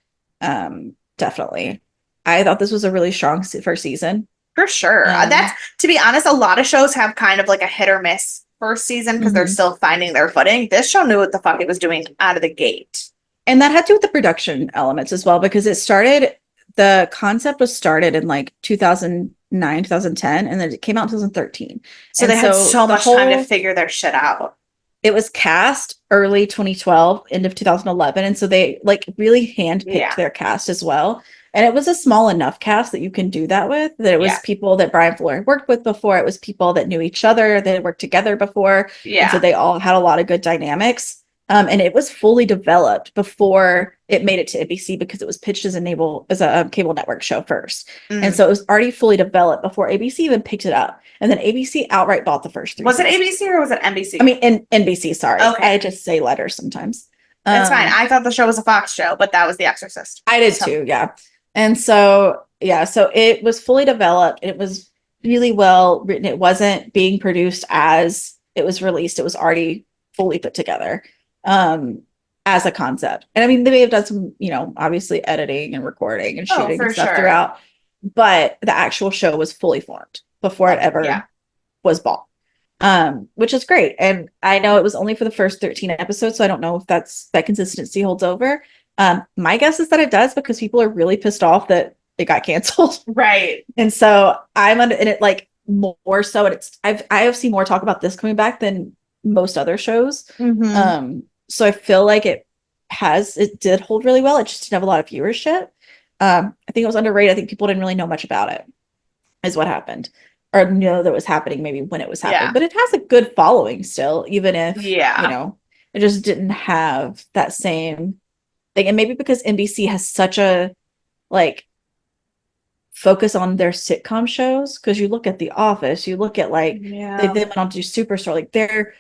Definitely. I thought this was a really strong first season. for sure. That's Um, to be honest, a lot of shows have kind of like a hit or miss first season because they're mhm. still finding their footing. This show knew what the fuck it was doing out of the gate. And that had to do with the production elements as well, because the concept was started in like 2009, 2010, and then it came out in 2013. So And they had so so much time to figure their shit out. it was cast early 2012, end of 2011. And so they like really handpicked Yeah, their cast as well. And it was a small enough cast that you can do that with, that it was yeah, people that Brian Fuller worked with before. It was people that knew each other, that had worked together before. And so yeah. they all had a lot of good dynamics. And it was fully developed before it made it to NBC because it was pitched as a cable network show first. And Mm. so it was already fully developed before ABC even picked it up. And then ABC outright bought the first three Was it seasons. ABC or was it I NBC? mean, in NBC, sorry. Okay, I just say letters sometimes. it's fine. Um, I thought the show was a Fox show, but that was The Exorcist. I did So too, yeah. And so, yeah, so it was fully developed. It was really well written. It wasn't being produced as it was released. It was already fully put together as a concept. And I mean, they may have done some, obviously editing and recording and oh, shooting and for stuff sure. throughout, but the actual show was fully formed before it Yeah. ever was bought, which is great. And I know it was only for the first 13 episodes, so I don't know if that consistency holds over. My guess is that it does because people are really pissed off that it got canceled. Right. And so I'm under in it like more so, and I have seen more talk about this coming back than most other shows. Mm-hmm. So I feel like it did hold really well. It just didn't have a lot of viewership. I think it was underrated. I think people didn't really know much about it, is what happened, or know that was happening maybe when it was happening. Yeah. But it has a good following still, even if Yeah. it just didn't have that same thing. And maybe because NBC has such a like focus on their sitcom shows, because you look at The Office, you look at like they Yeah. then went on to do Superstore, like their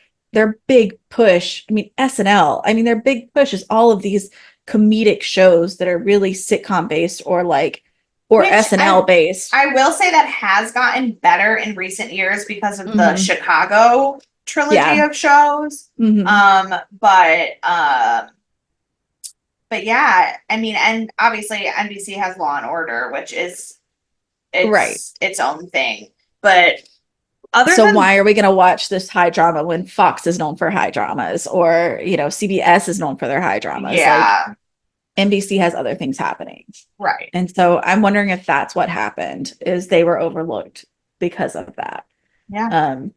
big push. I mean SNL. I mean their big push is all of these comedic shows that are really sitcom based or Which SNL based. I will say that has gotten better in recent years because of the Hmm. Chicago trilogy Yeah. of shows. Hmm. But yeah, I mean, and obviously NBC has Law and Order, which is Right. its own thing. But other So than why are we going to watch this high drama when Fox is known for high dramas, or CBS is known for their high dramas? Like yeah, NBC has other things happening. right. And so I'm wondering if that's what happened, is they were overlooked because of that. Yeah. Um,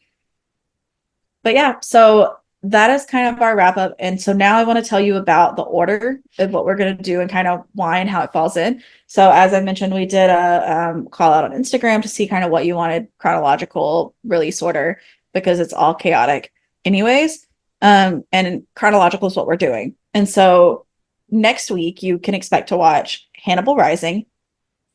but yeah, so that is kind of our wrap up. And so now I want to tell you about the order of what we're going to do and kind of why and how it falls in. So as I mentioned, we did a call out on Instagram to see kind of what you wanted chronological release order, because it's all chaotic anyways. And chronological is what we're doing. And so next week you can expect to watch Hannibal Rising.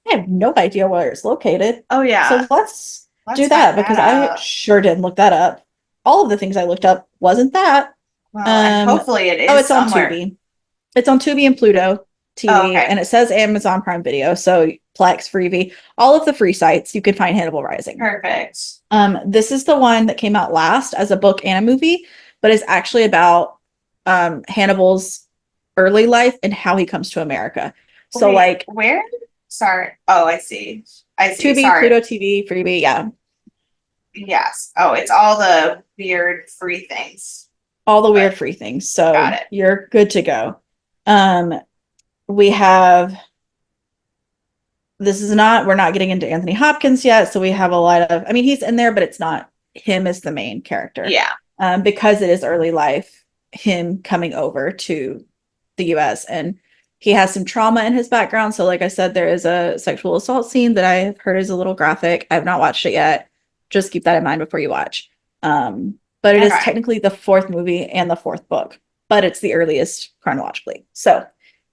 I have no idea where it's located. Oh yeah. So let's Let's do that, find because that I out. sure didn't look that up. All of the things I looked up wasn't that. Well, and Um, hopefully it oh, is it's on somewhere. Tubi. It's on Tubi and Pluto Oh, TV, okay. and it says Amazon Prime Video, so Plex, Freevee, all of the free sites you can find Hannibal Rising. Perfect. This is the one that came out last as a book and a movie, but is actually about Hannibal's early life and how he comes to America. So Wait, like where? Sorry. Oh, I see. I see. Tubi, Sorry. Pluto TV, Freebie, yeah, Yes. Oh, it's all the weird free things. all the weird But free things. got So it. you're good to go. Um, we have we're not getting into Anthony Hopkins yet. So we have a lot of, I mean, he's in there, but it's not him as the main character. Yeah. Because it is early life, him coming over to the US, and he has some trauma in his background. So, like I said, there is a sexual assault scene that I have heard is a little graphic. I have not watched it yet. Just keep that in mind before you watch. But it is Okay. technically the fourth movie and the fourth book, but it's the earliest chronologically. So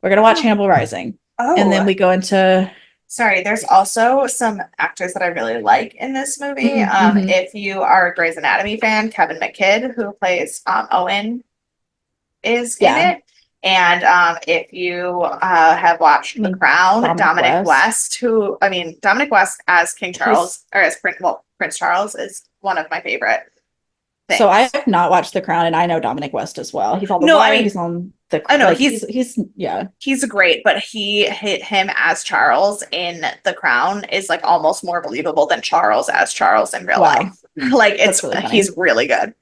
we're gonna watch Hannibal Rising, and then Oh, we go into sorry. There's also some actors that I really like in this movie. mhm. If you are a Grey's Anatomy fan, Kevin McKidd, who plays Owen, is in Yeah, it. And if you have watched I The mean Crown, Dominic West. Dominic West as King He's Charles, or as Prince Charles, is one of my favorite so I things. have not watched The Crown, and I know Dominic West as well. He's on The No, I Wire. mean, He's on the I know like he's yeah. he's great, but he hit him as Charles in The Crown is like almost more believable than Charles as Charles in real Wow, life. Like that's really funny. he's really good.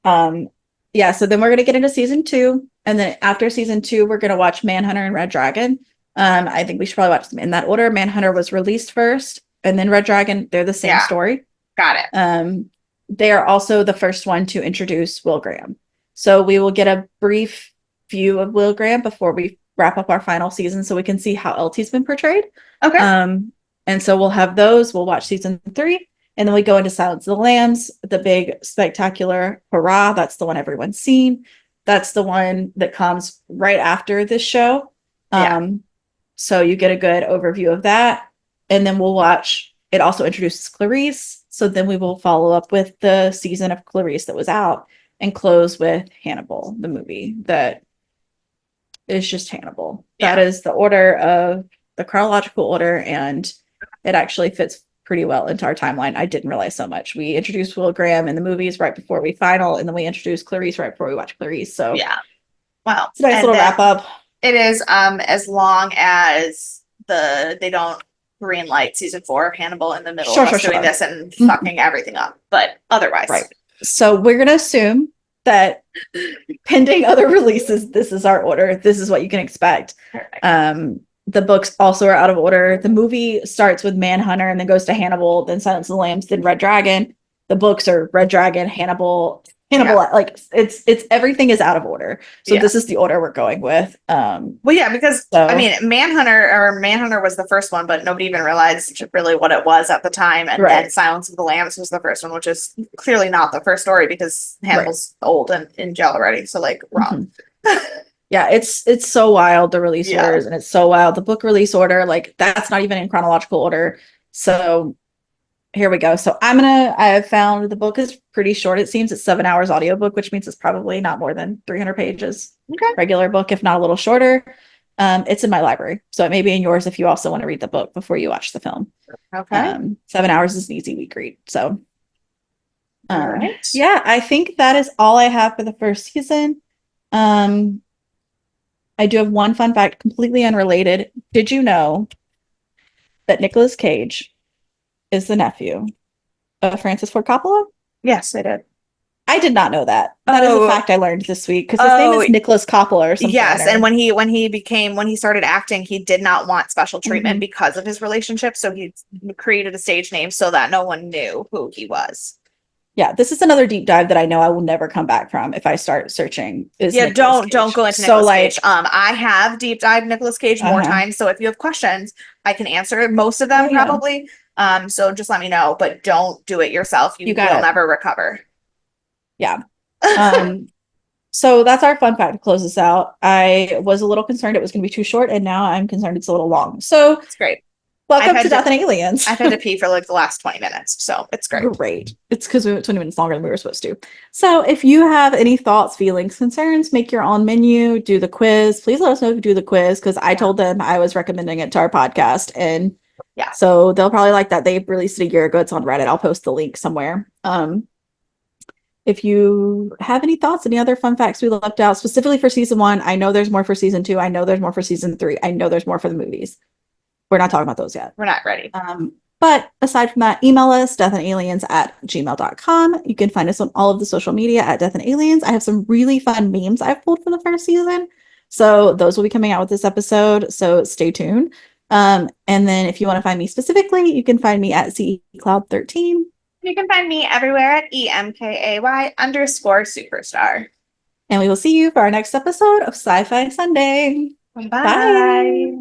Um, yeah. So then we're gonna get into season two, and then after season two, we're gonna watch Manhunter and Red Dragon. I think we should probably watch them in that order. Manhunter was released first, and then Red Dragon. They're the same Yeah, story. got it. They are also the first one to introduce Will Graham. So we will get a brief view of Will Graham before we wrap up our final season so we can see how else he's been portrayed. Okay. And so we'll have those. We'll watch season 3. And then we go into Silence of the Lambs, the big spectacular hurrah. That's the one everyone's seen. That's the one that comes right after this show. Yeah. So you get a good overview of that. And then we'll watch, it also introduces Clarice. So then we will follow up with the season of Clarice that was out and close with Hannibal, the movie that is just Hannibal. Yeah. That is the order of the chronological order, and it actually fits pretty well into our timeline. I didn't realize so much. We introduced Will Graham in the movies right before we final, and then we introduced Clarice right before we watch Clarice. So Yeah. Wow. it's a nice And little then wrap up. it is as long as they don't green light season 4 of Hannibal in the middle Sure, of us sure, doing sure. this and fucking everything up. But otherwise. Right. So we're gonna assume that pending other releases, this is our order. This is what you can expect. Perfect. The books also are out of order. The movie starts with Manhunter and then goes to Hannibal, then Silence of the Lambs, then Red Dragon. The books are Red Dragon, Hannibal, Yeah. like it's everything is out of order. So Yeah. this is the order we're going with. Well, yeah, because So- I mean, Manhunter was the first one, but nobody even realized really what it was at the time. And Right. then Silence of the Lambs was the first one, which is clearly not the first story because Hannibal's old and in jail already. So like wrong. Yeah, it's so wild, the release Yeah. orders, and it's so wild the book release order, like that's not even in chronological order. So here we go. So I have found the book is pretty short. It seems it's 7 hours audiobook, which means it's probably not more than 300 pages. Okay. Regular book, if not a little shorter. It's in my library, so it may be in yours if you also want to read the book before you watch the film. Okay. 7 hours is an easy week read. So All right. yeah, I think that is all I have for the first season. I do have one fun fact, completely unrelated. Did you know that Nicolas Cage is the nephew of Francis Ford Coppola? Yes, I did. I did not know that. That is Oh. a fact I learned this week because his name is Nicholas Coppola or something. Yes, and when he started acting, he did not want special treatment because of his relationship, so he created a stage name so that no one knew who he was. Yeah, this is another deep dive that I know I will never come back from if I start searching. Yeah, don't go into Nicolas Cage. I have deep dived Nicolas Cage more times, so if you have questions, I can answer most of them probably. So just let me know, but don't do it yourself. You'll never recover. Yeah. So that's our fun fact to close this out. I was a little concerned it was going to be too short, and now I'm concerned it's a little long. So it's great. Welcome to Death and Aliens. I've had to pee for like the last 20 minutes, so it's great. Great. It's because we went 20 minutes longer than we were supposed to. So if you have any thoughts, feelings, concerns, make your own menu, do the quiz. Please let us know if you do the quiz because I told them I was recommending it to our podcast, and so they'll probably like that. They released it a year ago. It's on Reddit. I'll post the link somewhere. If you have any thoughts, any other fun facts we left out specifically for season 1, I know there's more for season 2. I know there's more for season 3. I know there's more for the movies. We're not talking about those yet. We're not ready. But aside from that, email us, deathandaliens@gmail.com. You can find us on all of the social media at Death and Aliens. I have some really fun memes I've pulled for the first season. So those will be coming out with this episode. So stay tuned. And then if you want to find me specifically, you can find me at CECloud13. You can find me everywhere at EMKAY_superstar. And we will see you for our next episode of Sci-Fi Sunday. Bye. Bye.